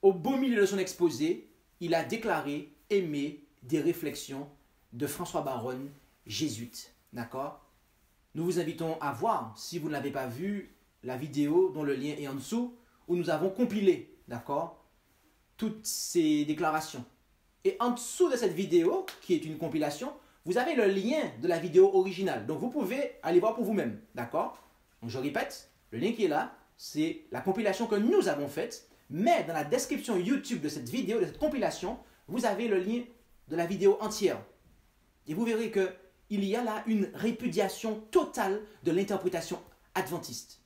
au beau milieu de son exposé, il a déclaré aimer des réflexions de François Baronne, jésuite. D'accord? Nous vous invitons à voir, si vous ne l'avez pas vu, la vidéo dont le lien est en dessous, où nous avons compilé, d'accord, toutes ces déclarations. Et en dessous de cette vidéo, qui est une compilation, vous avez le lien de la vidéo originale. Donc vous pouvez aller voir pour vous-même, d'accord? Donc je répète, le lien qui est là, c'est la compilation que nous avons faite. Mais dans la description YouTube de cette vidéo, de cette compilation, vous avez le lien de la vidéo entière. Et vous verrez qu'il y a là une répudiation totale de l'interprétation adventiste.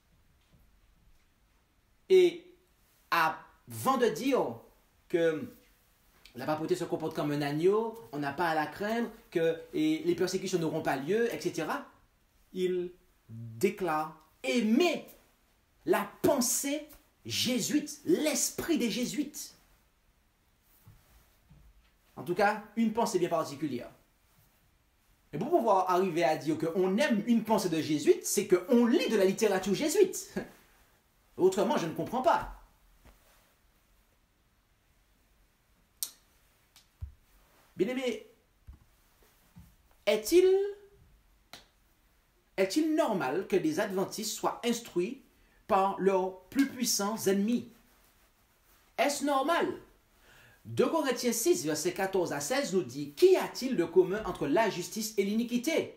Et avant de dire que la papauté se comporte comme un agneau, on n'a pas à la craindre, que les persécutions n'auront pas lieu, etc., il déclare aimer la pensée jésuite, l'esprit des jésuites. En tout cas, une pensée bien particulière. Et pour pouvoir arriver à dire qu'on aime une pensée de jésuite, c'est qu'on lit de la littérature jésuite. Autrement, je ne comprends pas. Bien-aimé, est-il normal que des adventistes soient instruits par leurs plus puissants ennemis? Est-ce normal? 2 Corinthiens 6, versets 14 à 16 nous dit: qu'y a-t-il de commun entre la justice et l'iniquité?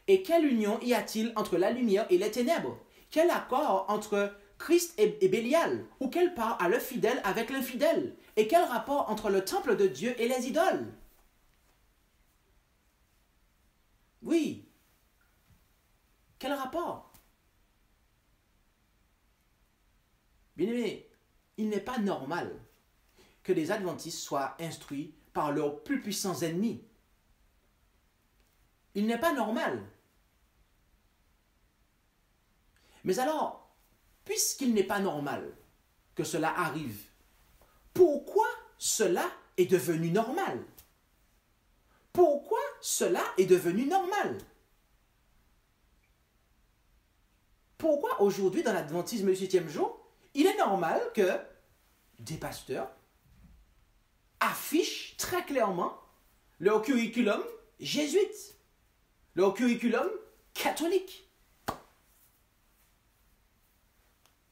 Et quelle union y a-t-il entre la lumière et les ténèbres? Quel accord entre Christ et Bélial? Ou quelle part a le fidèle avec l'infidèle? Et quel rapport entre le temple de Dieu et les idoles? Oui. Quel rapport? Bien-aimé, il n'est pas normal que les adventistes soient instruits par leurs plus puissants ennemis. Il n'est pas normal. Mais alors, puisqu'il n'est pas normal que cela arrive, pourquoi cela est devenu normal? Pourquoi cela est devenu normal? Pourquoi aujourd'hui, dans l'adventisme du 7e jour, il est normal que des pasteurs affichent très clairement leur curriculum jésuite, leur curriculum catholique?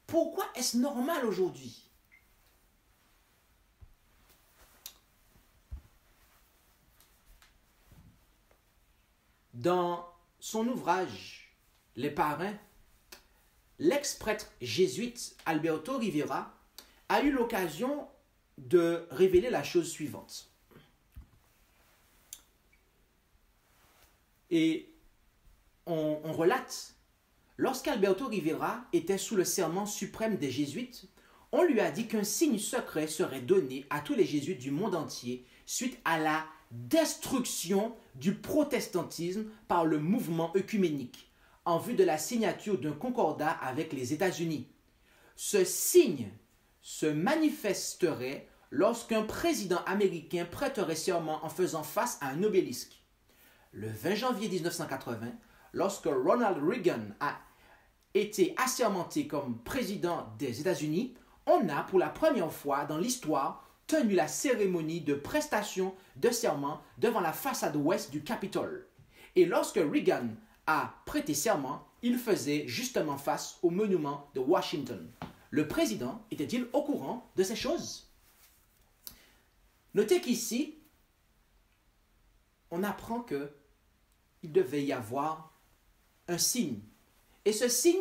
Pourquoi est-ce normal aujourd'hui? Dans son ouvrage Les Parrains, l'ex-prêtre jésuite Alberto Rivera a eu l'occasion de révéler la chose suivante. Et on relate, lorsqu'Alberto Rivera était sous le serment suprême des jésuites, on lui a dit qu'un signe secret serait donné à tous les jésuites du monde entier suite à la destruction du protestantisme par le mouvement œcuménique en vue de la signature d'un concordat avec les États-Unis. Ce signe se manifesterait lorsqu'un président américain prêterait serment en faisant face à un obélisque. Le 20 janvier 1980, lorsque Ronald Reagan a été assermenté comme président des États-Unis, on a pour la première fois dans l'histoire tenu la cérémonie de prestation de serment devant la façade ouest du Capitole. Et lorsque Reagan a prêté serment, il faisait justement face au monument de Washington. Le président était-il au courant de ces choses? Notez qu'ici, on apprend qu'il devait y avoir un signe. Et ce signe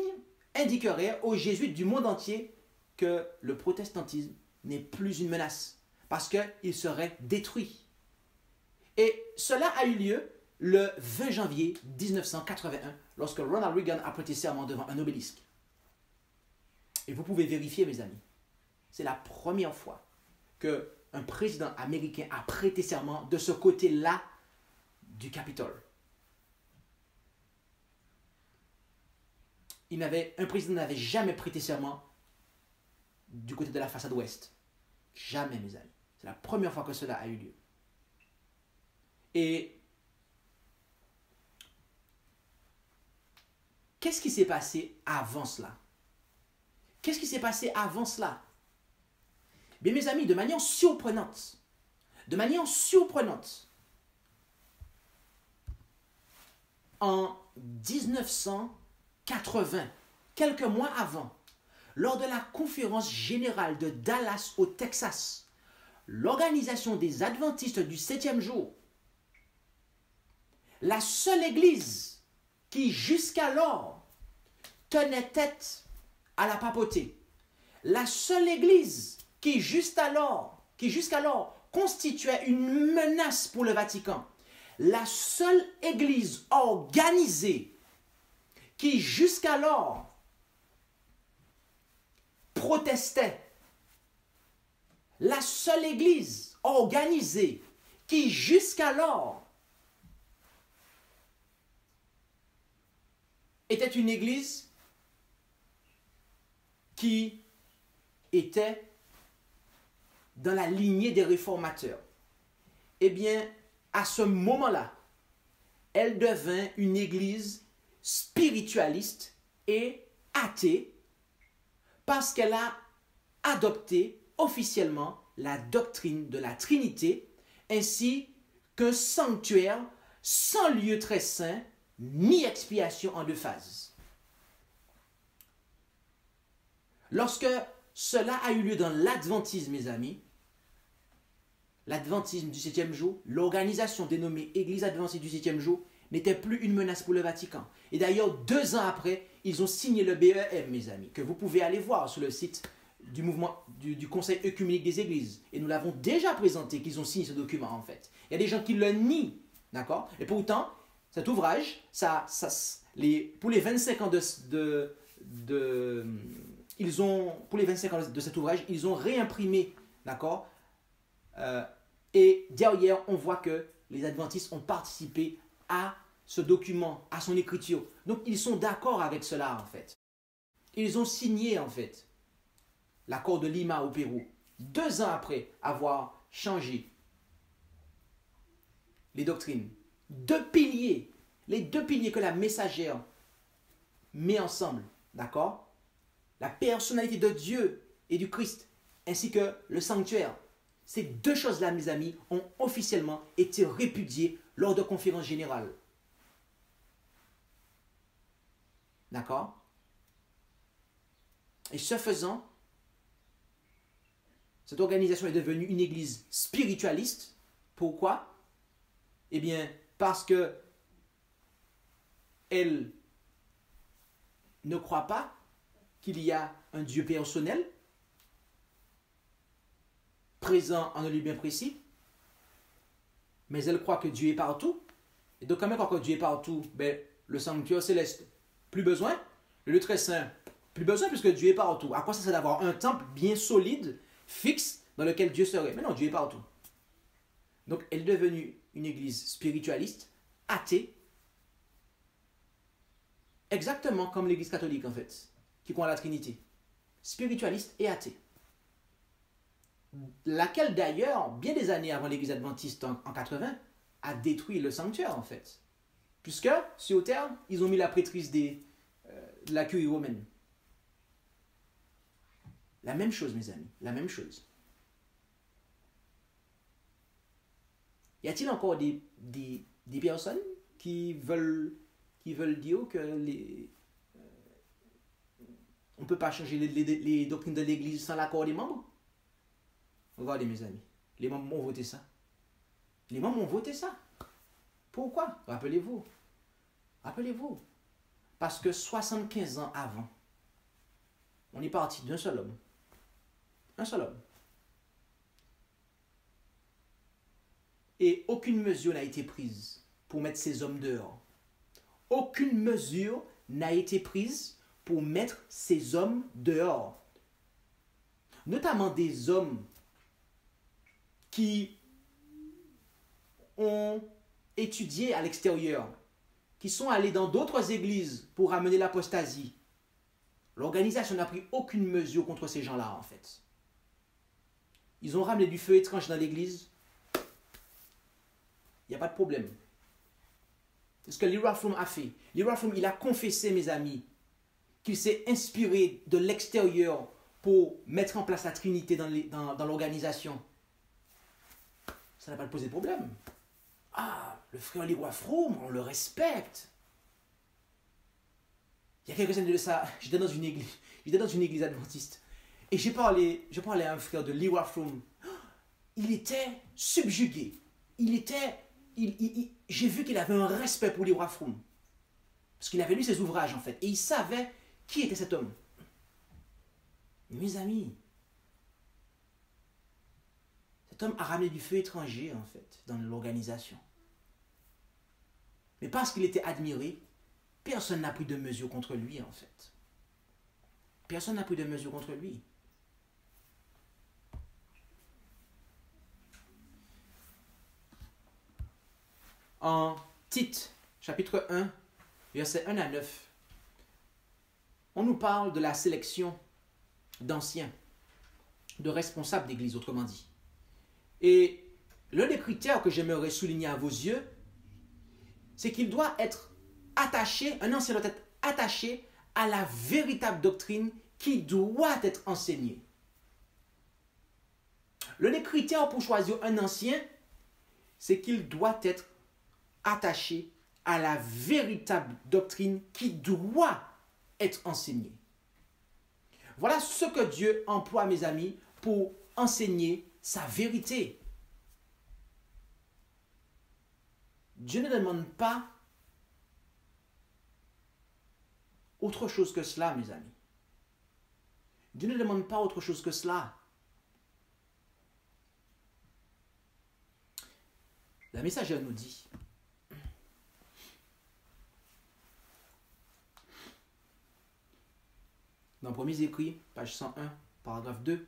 indiquerait aux jésuites du monde entier que le protestantisme n'est plus une menace, parce qu'il serait détruit. Et cela a eu lieu le 20 janvier 1981, lorsque Ronald Reagan a prêté serment devant un obélisque. Et vous pouvez vérifier, mes amis, c'est la première fois qu'un président américain a prêté serment de ce côté-là du Capitole. Un président n'avait jamais prêté serment du côté de la façade ouest. Jamais, mes amis. C'est la première fois que cela a eu lieu. Et qu'est-ce qui s'est passé avant cela? Qu'est-ce qui s'est passé avant cela? Bien, mes amis, de manière surprenante, en 1980, quelques mois avant, lors de la conférence générale de Dallas au Texas, l'organisation des adventistes du 7e jour, la seule église qui jusqu'alors tenait tête à la papauté, la seule église qui jusqu'alors constituait une menace pour le Vatican, la seule église organisée qui jusqu'alors protestait, la seule église organisée qui jusqu'alors était une église qui était dans la lignée des réformateurs. Eh bien, à ce moment-là, elle devint une église spiritualiste et athée parce qu'elle a adopté officiellement la doctrine de la Trinité ainsi qu'un sanctuaire sans lieu très saint ni expiation en deux phases. Lorsque cela a eu lieu dans l'adventisme, mes amis, l'adventisme du 7e jour, l'organisation dénommée Église adventiste du 7e jour n'était plus une menace pour le Vatican. Et d'ailleurs, 2 ans après, ils ont signé le BEM, mes amis, que vous pouvez aller voir sur le site du mouvement du Conseil œcuménique des Églises. Et nous l'avons déjà présenté, qu'ils ont signé ce document, en fait. Il y a des gens qui le nient, d'accord? Et pourtant, cet ouvrage, pour les 25 ans pour les 25 ans de cet ouvrage, ils ont réimprimé, d'accord, Et derrière, on voit que les adventistes ont participé à ce document, à son écriture. Donc, ils sont d'accord avec cela, en fait. Ils ont signé, en fait, l'accord de Lima au Pérou, 2 ans après avoir changé les doctrines. 2 piliers, les 2 piliers que la messagère met ensemble, d'accord? La personnalité de Dieu et du Christ, ainsi que le sanctuaire. Ces 2 choses-là, mes amis, ont officiellement été répudiées lors de conférences générales. D'accord? Et ce faisant, cette organisation est devenue une église spiritualiste. Pourquoi? Eh bien, parce que elle ne croit pas qu'il y a un Dieu personnel, présent en un lieu bien précis, mais elle croit que Dieu est partout. Et donc, quand elle croit que Dieu est partout, ben, le sanctuaire céleste, plus besoin. Le lieu très saint, plus besoin puisque Dieu est partout. À quoi ça sert d'avoir un temple bien solide, fixe, dans lequel Dieu serait? Mais non, Dieu est partout. Donc, elle est devenue une église spiritualiste, athée, exactement comme l'église catholique en fait, qui croit à la Trinité. Spiritualiste et athée. Laquelle d'ailleurs, bien des années avant l'église adventiste en 80, a détruit le sanctuaire en fait. Puisque, sur le terme, ils ont mis la prêtrise de la curie romaine. La même chose, mes amis, la même chose. Y a-t-il encore des personnes qui veulent dire que on ne peut pas changer les doctrines de l'Église sans l'accord des membres? Regardez, mes amis, les membres ont voté ça. Les membres ont voté ça. Pourquoi? Rappelez-vous. Rappelez-vous. Parce que 75 ans avant, on est parti d'un seul homme. Un seul homme. Et aucune mesure n'a été prise pour mettre ces hommes dehors. Aucune mesure n'a été prise pour mettre ces hommes dehors. Notamment des hommes qui ont étudié à l'extérieur, qui sont allés dans d'autres églises pour amener l'apostasie. L'organisation n'a pris aucune mesure contre ces gens-là, en fait. Ils ont ramené du feu étrange dans l'église. Il n'y a pas de problème. C'est ce que Lee Rafroom a fait. Lee Rafroom, il a confessé, mes amis, qu'il s'est inspiré de l'extérieur pour mettre en place la Trinité dans l'organisation. Ça n'a pas posé de problème. Ah, le frère Lee Rafroom, on le respecte. Il y a quelques années de ça, j'étais dans une église adventiste. Et je parlais à un frère de Lee Rafroom. Il était subjugué. J'ai vu qu'il avait un respect pour Lee Rafroom. Parce qu'il avait lu ses ouvrages, en fait. Et il savait qui était cet homme. Mes amis, cet homme a ramené du feu étranger, en fait, dans l'organisation. Mais parce qu'il était admiré, personne n'a pris de mesure contre lui, en fait. Personne n'a pris de mesure contre lui. En Tite, chapitre 1, versets 1 à 9, on nous parle de la sélection d'anciens, de responsables d'église, autrement dit. Et l'un des critères que j'aimerais souligner à vos yeux, c'est qu'il doit être attaché, un ancien doit être attaché à la véritable doctrine qui doit être enseignée. L'un des critères pour choisir un ancien, c'est qu'il doit être attaché à la véritable doctrine qui doit être enseignée. Voilà ce que Dieu emploie, mes amis, pour enseigner sa vérité. Dieu ne demande pas autre chose que cela, mes amis. Dieu ne demande pas autre chose que cela. La messagère nous dit, dans Premiers Écrits, page 101, paragraphe 2,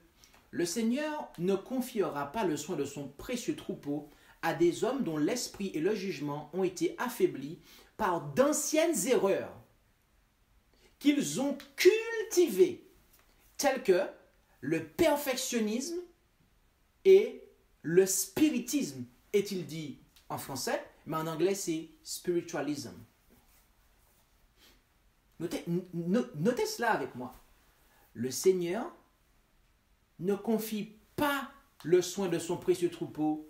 Le Seigneur ne confiera pas le soin de son précieux troupeau à des hommes dont l'esprit et le jugement ont été affaiblis par d'anciennes erreurs qu'ils ont cultivées, telles que le perfectionnisme et le spiritisme, est-il dit en français, mais en anglais c'est spiritualism. Notez cela avec moi. Le Seigneur ne confie pas le soin de son précieux troupeau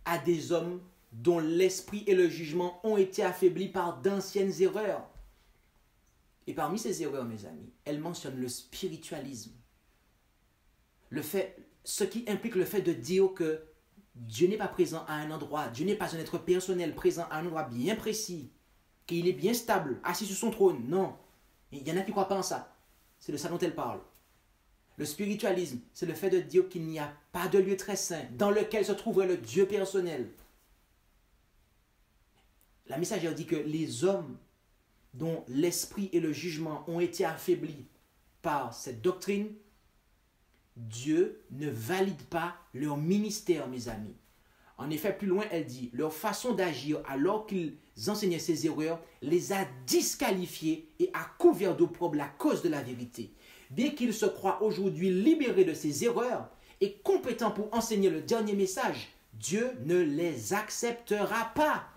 à des hommes dont l'esprit et le jugement ont été affaiblis par d'anciennes erreurs. Et parmi ces erreurs, mes amis, elle mentionne le spiritualisme. Ce qui implique le fait de dire que Dieu n'est pas présent à un endroit, Dieu n'est pas un être personnel présent à un endroit bien précis, qu'il est bien stable, assis sur son trône. Non, il y en a qui ne croient pas en ça. C'est de ça dont elle parle. Le spiritualisme, c'est le fait de dire qu'il n'y a pas de lieu très saint dans lequel se trouverait le Dieu personnel. La messagère dit que les hommes dont l'esprit et le jugement ont été affaiblis par cette doctrine, Dieu ne valide pas leur ministère, mes amis. En effet, plus loin, elle dit, leur façon d'agir alors qu'ils enseignaient ces erreurs les a disqualifiés et a couvert d'opprobre la cause de la vérité. Bien qu'ils se croient aujourd'hui libérés de ces erreurs et compétents pour enseigner le dernier message, Dieu ne les acceptera pas.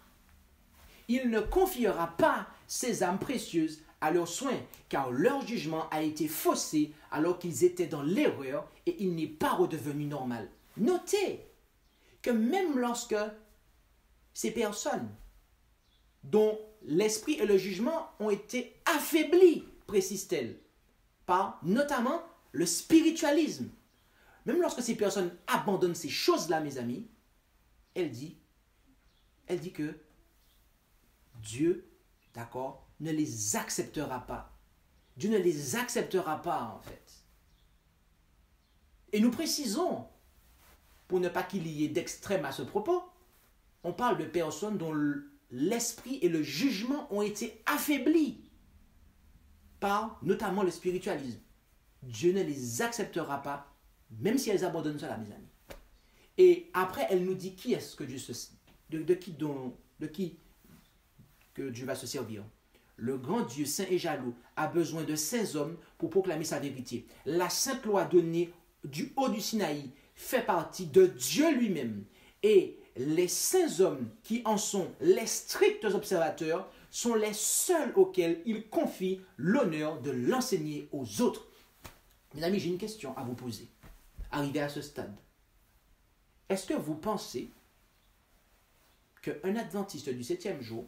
Il ne confiera pas ces âmes précieuses à leurs soins, car leur jugement a été faussé alors qu'ils étaient dans l'erreur et il n'est pas redevenu normal. Notez que même lorsque ces personnes dont l'esprit et le jugement ont été affaiblis, précise-t-elle, par notamment le spiritualisme, même lorsque ces personnes abandonnent ces choses-là, mes amis, elle dit que Dieu, d'accord, ne les acceptera pas. Dieu ne les acceptera pas, en fait. Et nous précisons, pour ne pas qu'il y ait d'extrême à ce propos, on parle de personnes dont l'esprit et le jugement ont été affaiblis par notamment le spiritualisme. Dieu ne les acceptera pas, même si elles abandonnent cela, mes amis. Et après, elle nous dit qui est-ce que Dieu de qui que Dieu va se servir. Le grand Dieu saint et jaloux a besoin de saints hommes pour proclamer sa vérité. La sainte loi donnée du haut du Sinaï fait partie de Dieu lui-même. Et les saints hommes qui en sont les stricts observateurs sont les seuls auxquels il confie l'honneur de l'enseigner aux autres. Mes amis, j'ai une question à vous poser. Arrivé à ce stade, est-ce que vous pensez qu'un adventiste du 7e jour,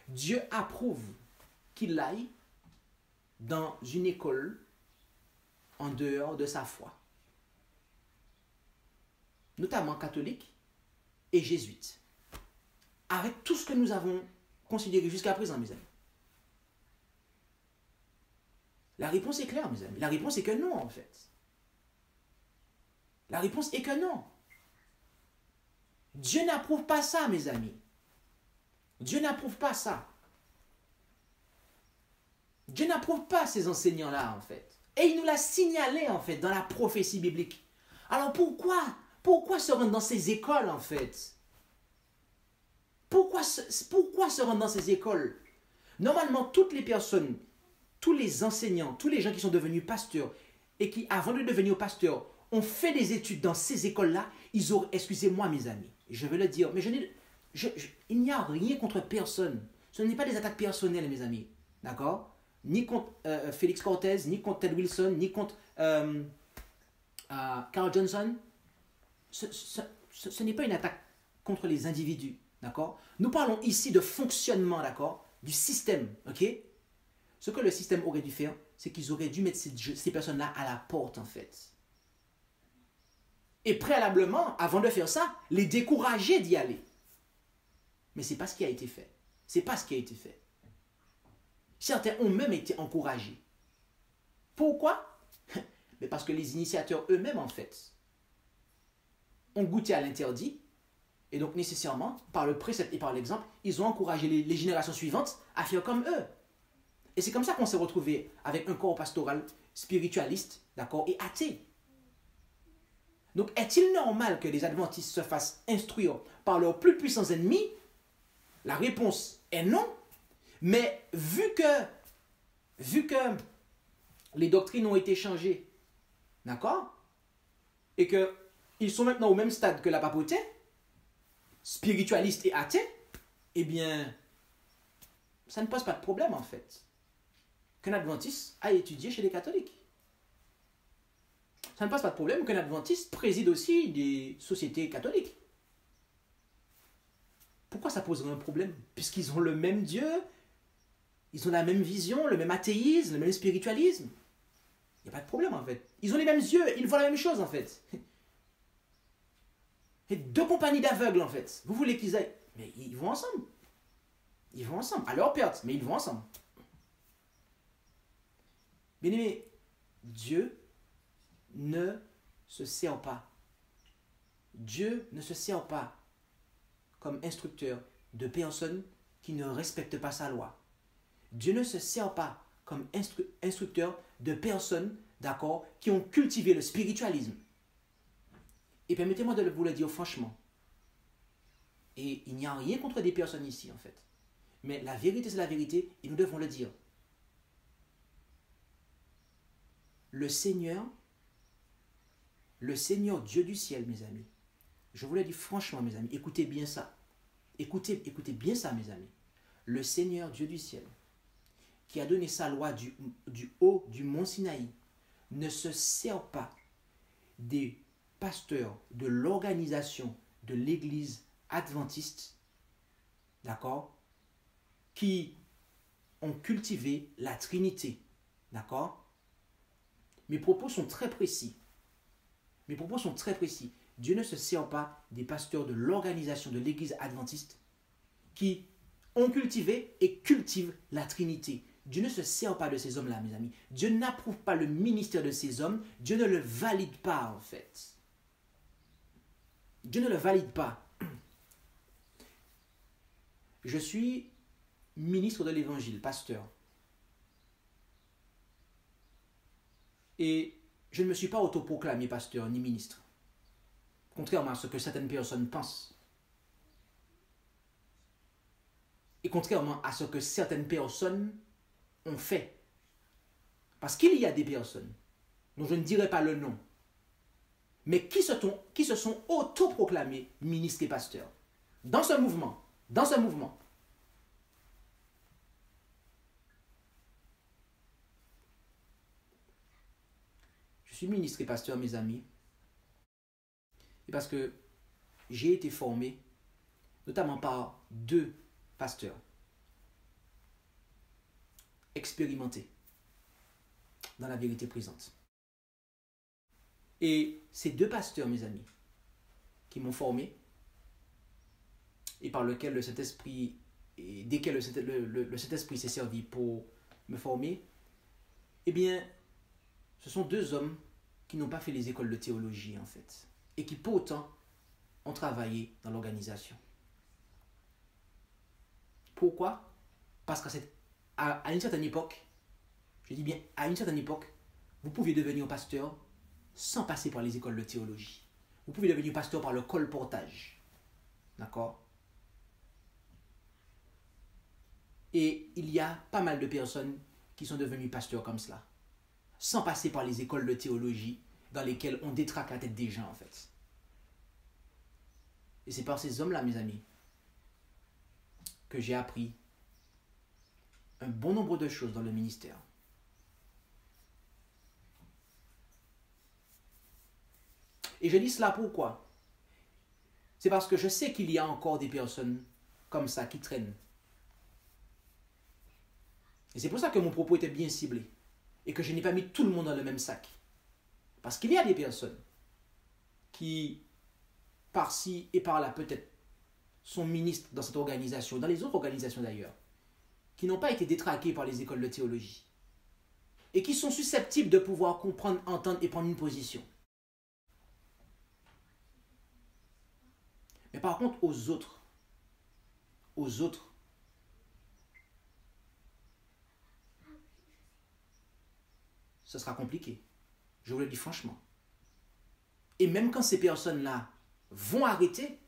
Dieu approuve qu'il aille dans une école en dehors de sa foi, notamment catholique et jésuite, avec tout ce que nous avons considéré jusqu'à présent, mes amis? La réponse est claire, mes amis. La réponse est que non, en fait. La réponse est que non. Dieu n'approuve pas ça, mes amis. Dieu n'approuve pas ça. Dieu n'approuve pas ces enseignants-là, en fait. Et il nous l'a signalé, en fait, dans la prophétie biblique. Alors pourquoi se rendre dans ces écoles, en fait? Pourquoi se rendre dans ces écoles? Normalement, toutes les personnes, tous les enseignants, tous les gens qui sont devenus pasteurs et qui, avant de devenir pasteurs, ont fait des études dans ces écoles-là, ils auraient, excusez-moi mes amis, je vais le dire, mais il n'y a rien contre personne. Ce n'est pas des attaques personnelles, mes amis. D'accord? Ni contre Félix Cortez, ni contre Ted Wilson, ni contre Carl Johnson. Ce n'est pas une attaque contre les individus. D'accord? Nous parlons ici de fonctionnement, d'accord? Du système. Ok? Ce que le système aurait dû faire, c'est qu'ils auraient dû mettre ces personnes-là à la porte, en fait. Et préalablement, avant de faire ça, les décourager d'y aller. Mais ce n'est pas ce qui a été fait. Ce n'est pas ce qui a été fait. Certains ont même été encouragés. Pourquoi? Mais parce que les initiateurs eux-mêmes, en fait, ont goûté à l'interdit. Et donc, nécessairement, par le précepte et par l'exemple, ils ont encouragé les générations suivantes à faire comme eux. Et c'est comme ça qu'on s'est retrouvé avec un corps pastoral spiritualiste d'accord, et athées. Donc, est-il normal que les adventistes se fassent instruire par leurs plus puissants ennemis? La réponse est non. Mais vu que les doctrines ont été changées, d'accord, et qu'ils sont maintenant au même stade que la papauté, spiritualiste et athée, eh bien, ça ne pose pas de problème en fait qu'un adventiste aille étudier chez les catholiques. Ça ne pose pas de problème qu'un adventiste préside aussi des sociétés catholiques. Pourquoi ça poserait un problème? Puisqu'ils ont le même Dieu, ils ont la même vision, le même athéisme, le même spiritualisme. Il n'y a pas de problème en fait. Ils ont les mêmes yeux, ils voient la même chose en fait. Et deux compagnies d'aveugles en fait. Vous voulez qu'ils aillent... Mais ils vont ensemble. Ils vont ensemble. À leur perte, mais ils vont ensemble. Bien aimé, Dieu ne se sert pas. Dieu ne se sert pas comme instructeur de personnes qui ne respectent pas sa loi. Dieu ne se sert pas comme instructeur de personnes, d'accord, qui ont cultivé le spiritualisme. Et permettez-moi de vous le dire franchement. Et il n'y a rien contre des personnes ici, en fait. Mais la vérité, c'est la vérité, et nous devons le dire. Le Seigneur Dieu du ciel, mes amis, je vous le dis franchement, mes amis, écoutez bien ça. Écoutez bien ça, mes amis. Le Seigneur Dieu du ciel, qui a donné sa loi du haut du mont Sinaï, ne se sert pas des pasteurs de l'organisation de l'église adventiste, d'accord, qui ont cultivé la Trinité, d'accord. Mes propos sont très précis. Dieu ne se sert pas des pasteurs de l'organisation de l'église adventiste qui ont cultivé et cultivent la Trinité. Dieu ne se sert pas de ces hommes-là, mes amis. Dieu n'approuve pas le ministère de ces hommes. Dieu ne le valide pas, en fait. Dieu ne le valide pas. Je suis ministre de l'Évangile, pasteur. Et je ne me suis pas autoproclamé pasteur ni ministre. Contrairement à ce que certaines personnes pensent. Et contrairement à ce que certaines personnes ont fait. Parce qu'il y a des personnes, dont je ne dirai pas le nom, mais qui se sont autoproclamés ministres et pasteurs. Dans ce mouvement. Je suis ministre et pasteur, mes amis. Et parce que j'ai été formé, notamment par deux pasteurs expérimentés dans la vérité présente. Et ces deux pasteurs, mes amis, qui m'ont formé, et par lequel le Saint-Esprit, et desquels le Saint-Esprit s'est servi pour me former, eh bien, ce sont deux hommes qui n'ont pas fait les écoles de théologie, en fait, et qui, pour autant, ont travaillé dans l'organisation. Pourquoi? Parce qu'à une certaine époque, je dis bien à une certaine époque, vous pouviez devenir pasteur sans passer par les écoles de théologie. Vous pouvez devenir pasteur par le colportage. D'accord? Et il y a pas mal de personnes qui sont devenues pasteurs comme cela, sans passer par les écoles de théologie dans lesquelles on détraque la tête des gens, en fait. Et c'est par ces hommes-là, mes amis, que j'ai appris un bon nombre de choses dans le ministère. Et je dis cela pourquoi? C'est parce que je sais qu'il y a encore des personnes comme ça qui traînent. Et c'est pour ça que mon propos était bien ciblé. Et que je n'ai pas mis tout le monde dans le même sac. Parce qu'il y a des personnes qui, par-ci et par-là, peut-être, sont ministres dans cette organisation, dans les autres organisations d'ailleurs, qui n'ont pas été détraqués par les écoles de théologie. Et qui sont susceptibles de pouvoir comprendre, entendre et prendre une position. Mais par contre, aux autres, ce sera compliqué. Je vous le dis franchement. Et même quand ces personnes-là vont arrêter,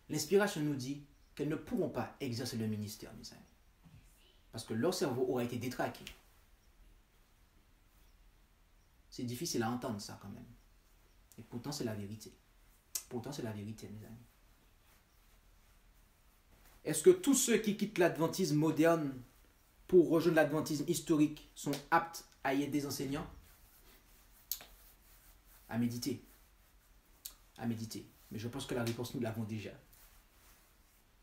l'inspiration nous dit qu'elles ne pourront pas exercer le ministère, mes amis. Parce que leur cerveau aura été détraqué. C'est difficile à entendre ça quand même. Et pourtant, c'est la vérité. Pourtant, c'est la vérité, mes amis. Est-ce que tous ceux qui quittent l'adventisme moderne pour rejoindre l'adventisme historique sont aptes à y être des enseignants? À méditer. À méditer. Mais je pense que la réponse, nous l'avons déjà.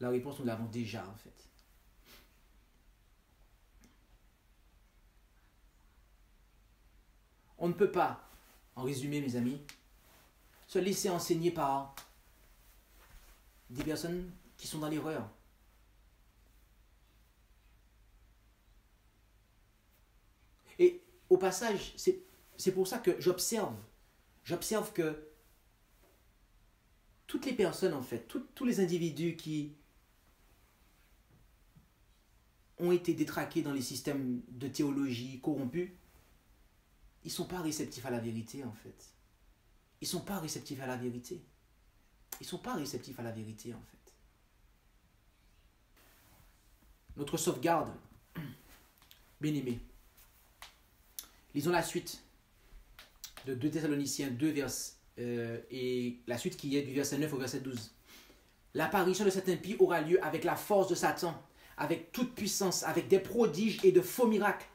La réponse, nous l'avons déjà, en fait. On ne peut pas, en résumé, mes amis, se laisser enseigner par des personnes qui sont dans l'erreur. Et au passage, c'est pour ça que j'observe que toutes les personnes, en fait, tous les individus qui ont été détraqués dans les systèmes de théologie corrompus, ils ne sont pas réceptifs à la vérité, en fait. Ils ne sont pas réceptifs à la vérité. Ils ne sont pas réceptifs à la vérité, en fait. Notre sauvegarde, bien-aimés. Lisons la suite de 2 Thessaloniciens 2, et la suite qui est du verset 9 au verset 12. L'apparition de cet impie aura lieu avec la force de Satan, avec toute puissance, avec des prodiges et de faux miracles,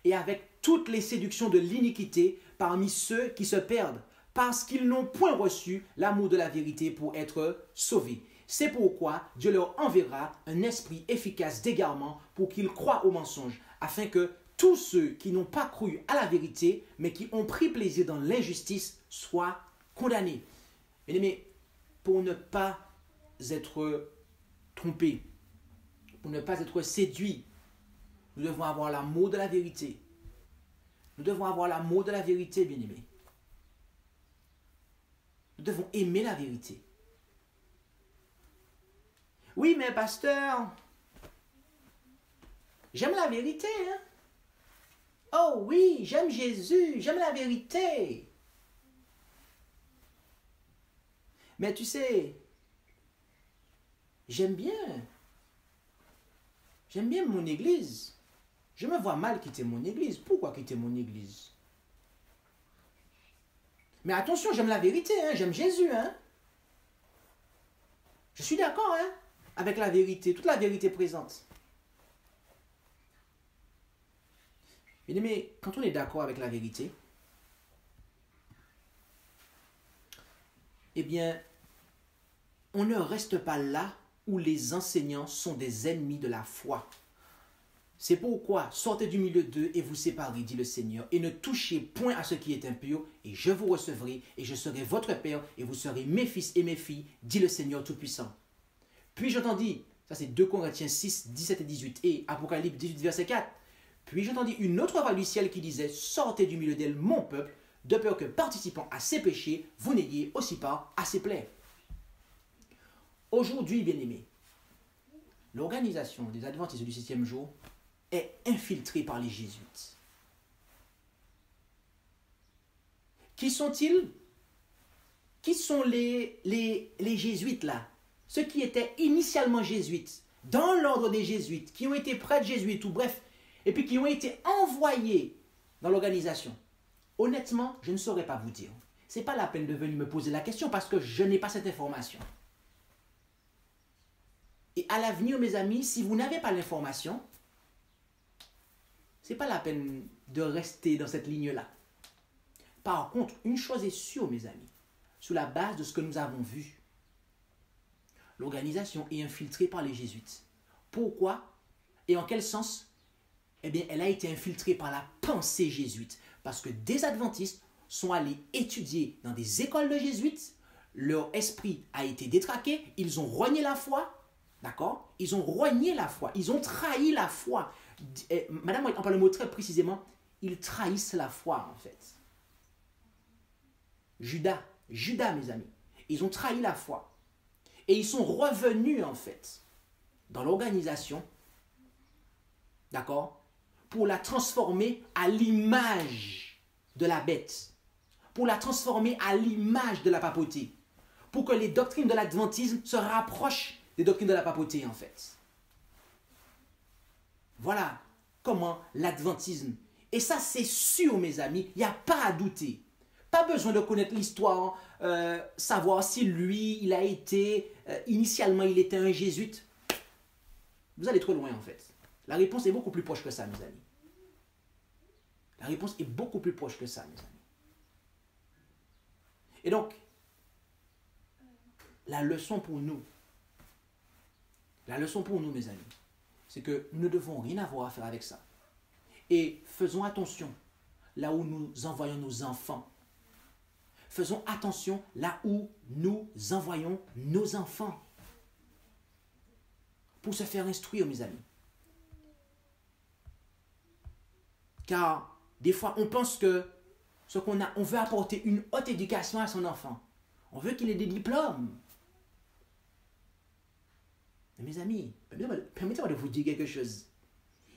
et avec toutes les séductions de l'iniquité parmi ceux qui se perdent, parce qu'ils n'ont point reçu l'amour de la vérité pour être sauvés. C'est pourquoi Dieu leur enverra un esprit efficace d'égarement pour qu'ils croient au mensonge, afin que tous ceux qui n'ont pas cru à la vérité, mais qui ont pris plaisir dans l'injustice, soient condamnés. Mais pour ne pas être trompés, pour ne pas être séduits, nous devons avoir l'amour de la vérité. Nous devons avoir l'amour de la vérité, bien-aimés. Nous devons aimer la vérité. Oui, mais pasteur, j'aime la vérité, hein? Oh oui, j'aime Jésus, j'aime la vérité. Mais tu sais, j'aime bien mon église. Je me vois mal quitter mon église. Pourquoi quitter mon église? Mais attention, j'aime la vérité, hein? J'aime Jésus, hein? Je suis d'accord, hein? Avec la vérité, toute la vérité présente. Mais quand on est d'accord avec la vérité, eh bien, on ne reste pas là où les enseignants sont des ennemis de la foi. C'est pourquoi sortez du milieu d'eux et vous séparez, dit le Seigneur, et ne touchez point à ce qui est impur, et je vous recevrai, et je serai votre Père, et vous serez mes fils et mes filles, dit le Seigneur Tout-Puissant. Puis j'entendis, ça c'est 2 Corinthiens 6, 17 et 18, et Apocalypse 18, verset 4. Puis j'entendis une autre voix du ciel qui disait, sortez du milieu d'elle, mon peuple, de peur que participant à ses péchés, vous n'ayez aussi part à ses plaies. Aujourd'hui, bien-aimés, l'organisation des adventistes du 7e jour est infiltrée par les jésuites. Qui sont-ils? Qui sont les jésuites là? Ceux qui étaient initialement jésuites, dans l'ordre des jésuites, qui ont été prêtres jésuites, ou bref, et puis qui ont été envoyés dans l'organisation. Honnêtement, je ne saurais pas vous dire. Ce n'est pas la peine de venir me poser la question parce que je n'ai pas cette information. Et à l'avenir, mes amis, si vous n'avez pas l'information, ce n'est pas la peine de rester dans cette ligne-là. Par contre, une chose est sûre, mes amis, sur la base de ce que nous avons vu, l'organisation est infiltrée par les jésuites. Pourquoi et en quel sens? Eh bien, elle a été infiltrée par la pensée jésuite. Parce que des adventistes sont allés étudier dans des écoles de jésuites, leur esprit a été détraqué, ils ont renié la foi, d'accord? Ils ont renié la foi, ils ont trahi la foi. Madame, on parle le mot très précisément, ils trahissent la foi en fait. Judas, mes amis, ils ont trahi la foi. Et ils sont revenus en fait dans l'organisation, d'accord, pour la transformer à l'image de la bête, pour la transformer à l'image de la papauté, pour que les doctrines de l'adventisme se rapprochent des doctrines de la papauté, en fait. Voilà comment l'adventisme, et ça c'est sûr mes amis, il n'y a pas à douter. Pas besoin de connaître l'histoire, savoir si lui, il a été, initialement il était un jésuite. Vous allez trop loin en fait. La réponse est beaucoup plus proche que ça mes amis. La réponse est beaucoup plus proche que ça mes amis. Et donc, la leçon pour nous mes amis, c'est que nous ne devons rien avoir à faire avec ça. Et faisons attention là où nous envoyons nos enfants. Faisons attention là où nous envoyons nos enfants pour se faire instruire, mes amis. Car des fois, on pense que on veut apporter une haute éducation à son enfant. On veut qu'il ait des diplômes. Mais mes amis, permettez-moi de vous dire quelque chose.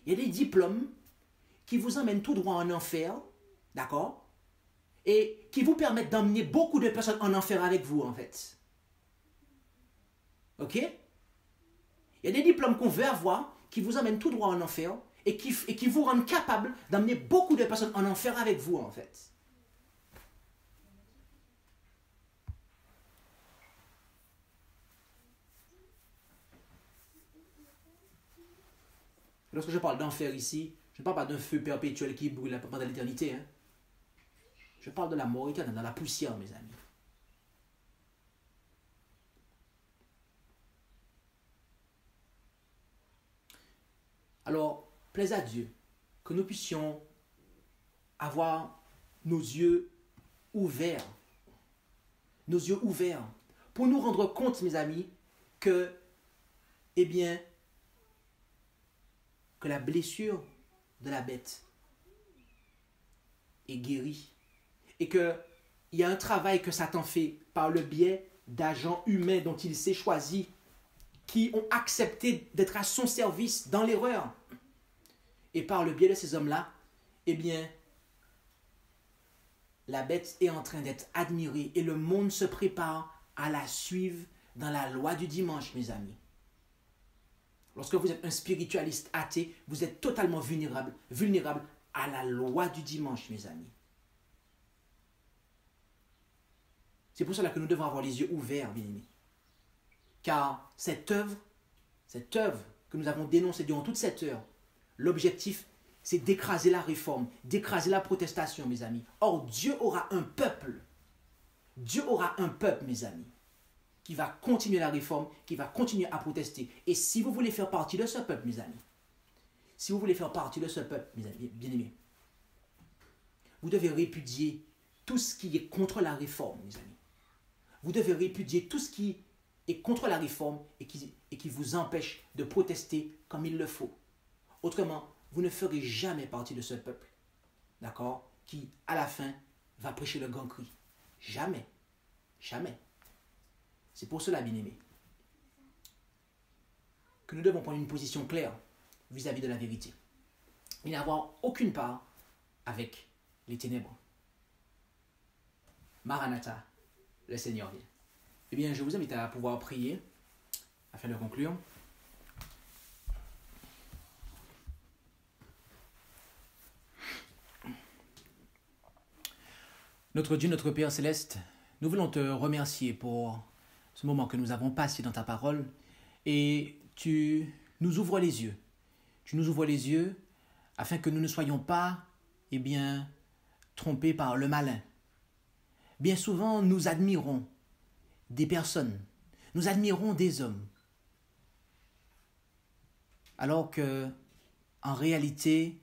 Il y a des diplômes qui vous emmènent tout droit en enfer, d'accord? Et qui vous permettent d'emmener beaucoup de personnes en enfer avec vous, en fait. Ok? Il y a des diplômes qu'on veut avoir, qui vous emmènent tout droit en enfer, et qui vous rendent capable d'emmener beaucoup de personnes en enfer avec vous, en fait. Lorsque je parle d'enfer ici, je ne parle pas d'un feu perpétuel qui brûle pendant l'éternité. Hein. Je parle de la mort éternelle, dans la poussière, mes amis. Alors, plaise à Dieu que nous puissions avoir nos yeux ouverts. Nos yeux ouverts. Pour nous rendre compte, mes amis, que, eh bien, que la blessure de la bête est guérie et qu'il y a un travail que Satan fait par le biais d'agents humains dont il s'est choisi qui ont accepté d'être à son service dans l'erreur. Et par le biais de ces hommes-là, eh bien, la bête est en train d'être admirée et le monde se prépare à la suivre dans la loi du dimanche, mes amis. Lorsque vous êtes un spiritualiste athée, vous êtes totalement vulnérable à la loi du dimanche, mes amis. C'est pour cela que nous devons avoir les yeux ouverts, bien-aimés. Car cette œuvre que nous avons dénoncée durant toute cette heure, l'objectif, c'est d'écraser la réforme, d'écraser la protestation, mes amis. Or, Dieu aura un peuple. Dieu aura un peuple, mes amis, qui va continuer la réforme, qui va continuer à protester. Et si vous voulez faire partie de ce peuple, mes amis, si vous voulez faire partie de ce peuple, mes amis, bien-aimés, vous devez répudier tout ce qui est contre la réforme, mes amis. Vous devez répudier tout ce qui est contre la réforme et qui vous empêche de protester comme il le faut. Autrement, vous ne ferez jamais partie de ce peuple, d'accord, qui, à la fin, va prêcher le grand cri. Jamais. Jamais. C'est pour cela, bien-aimés, que nous devons prendre une position claire vis-à-vis de la vérité. Et n'avoir aucune part avec les ténèbres. Maranatha, le Seigneur vient. Eh bien, je vous invite à pouvoir prier afin de conclure. Notre Dieu, notre Père Céleste, nous voulons te remercier pour ce moment que nous avons passé dans ta parole et tu nous ouvres les yeux. Tu nous ouvres les yeux afin que nous ne soyons pas, eh bien, trompés par le malin. Bien souvent, nous admirons des personnes, nous admirons des hommes, alors que, en réalité,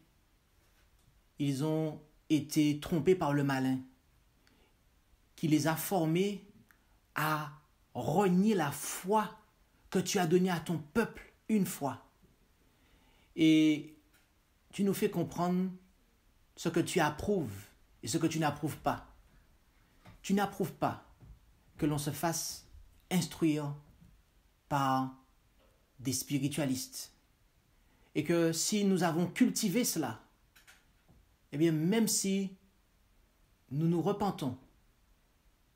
ils ont été trompés par le malin, qui les a formés à renier la foi que tu as donnée à ton peuple une fois. Et tu nous fais comprendre ce que tu approuves et ce que tu n'approuves pas. Tu n'approuves pas que l'on se fasse instruire par des spiritualistes. Et que si nous avons cultivé cela, eh bien même si nous nous repentons,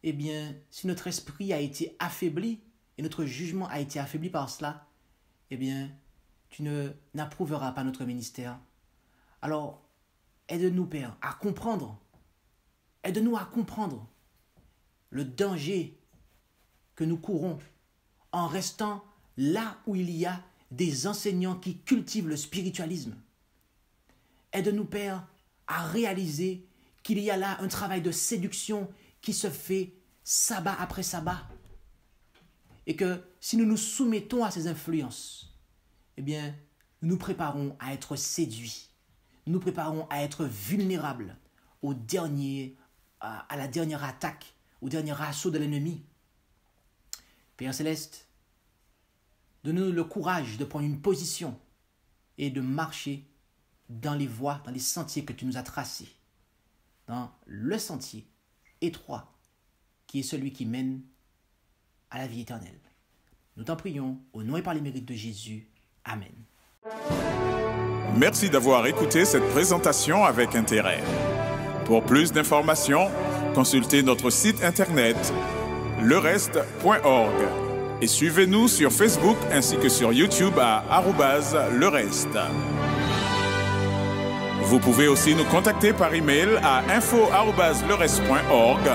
eh bien, si notre esprit a été affaibli et notre jugement a été affaibli par cela, eh bien, tu n'approuveras pas notre ministère. Alors, aide-nous, Père, à comprendre. Aide-nous à comprendre le danger que nous courons en restant là où il y a des enseignants qui cultivent le spiritualisme. Aide-nous, Père, à réaliser qu'il y a là un travail de séduction qui se fait sabbat après sabbat. Et que si nous nous soumettons à ces influences, eh bien, nous nous préparons à être séduits. Nous nous préparons à être vulnérables à la dernière attaque, au dernier assaut de l'ennemi. Père Céleste, donne-nous le courage de prendre une position et de marcher dans les voies, dans les sentiers que tu nous as tracés. Dans le sentier étroit qui est celui qui mène à la vie éternelle. Nous t'en prions au nom et par les mérites de Jésus. Amen. Merci d'avoir écouté cette présentation avec intérêt. Pour plus d'informations, consultez notre site internet lereste.org et suivez-nous sur Facebook ainsi que sur YouTube à @lereste. Vous pouvez aussi nous contacter par email à info@lereste.org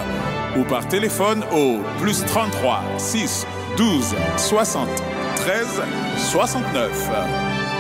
ou par téléphone au +33 6 12 60 13 69.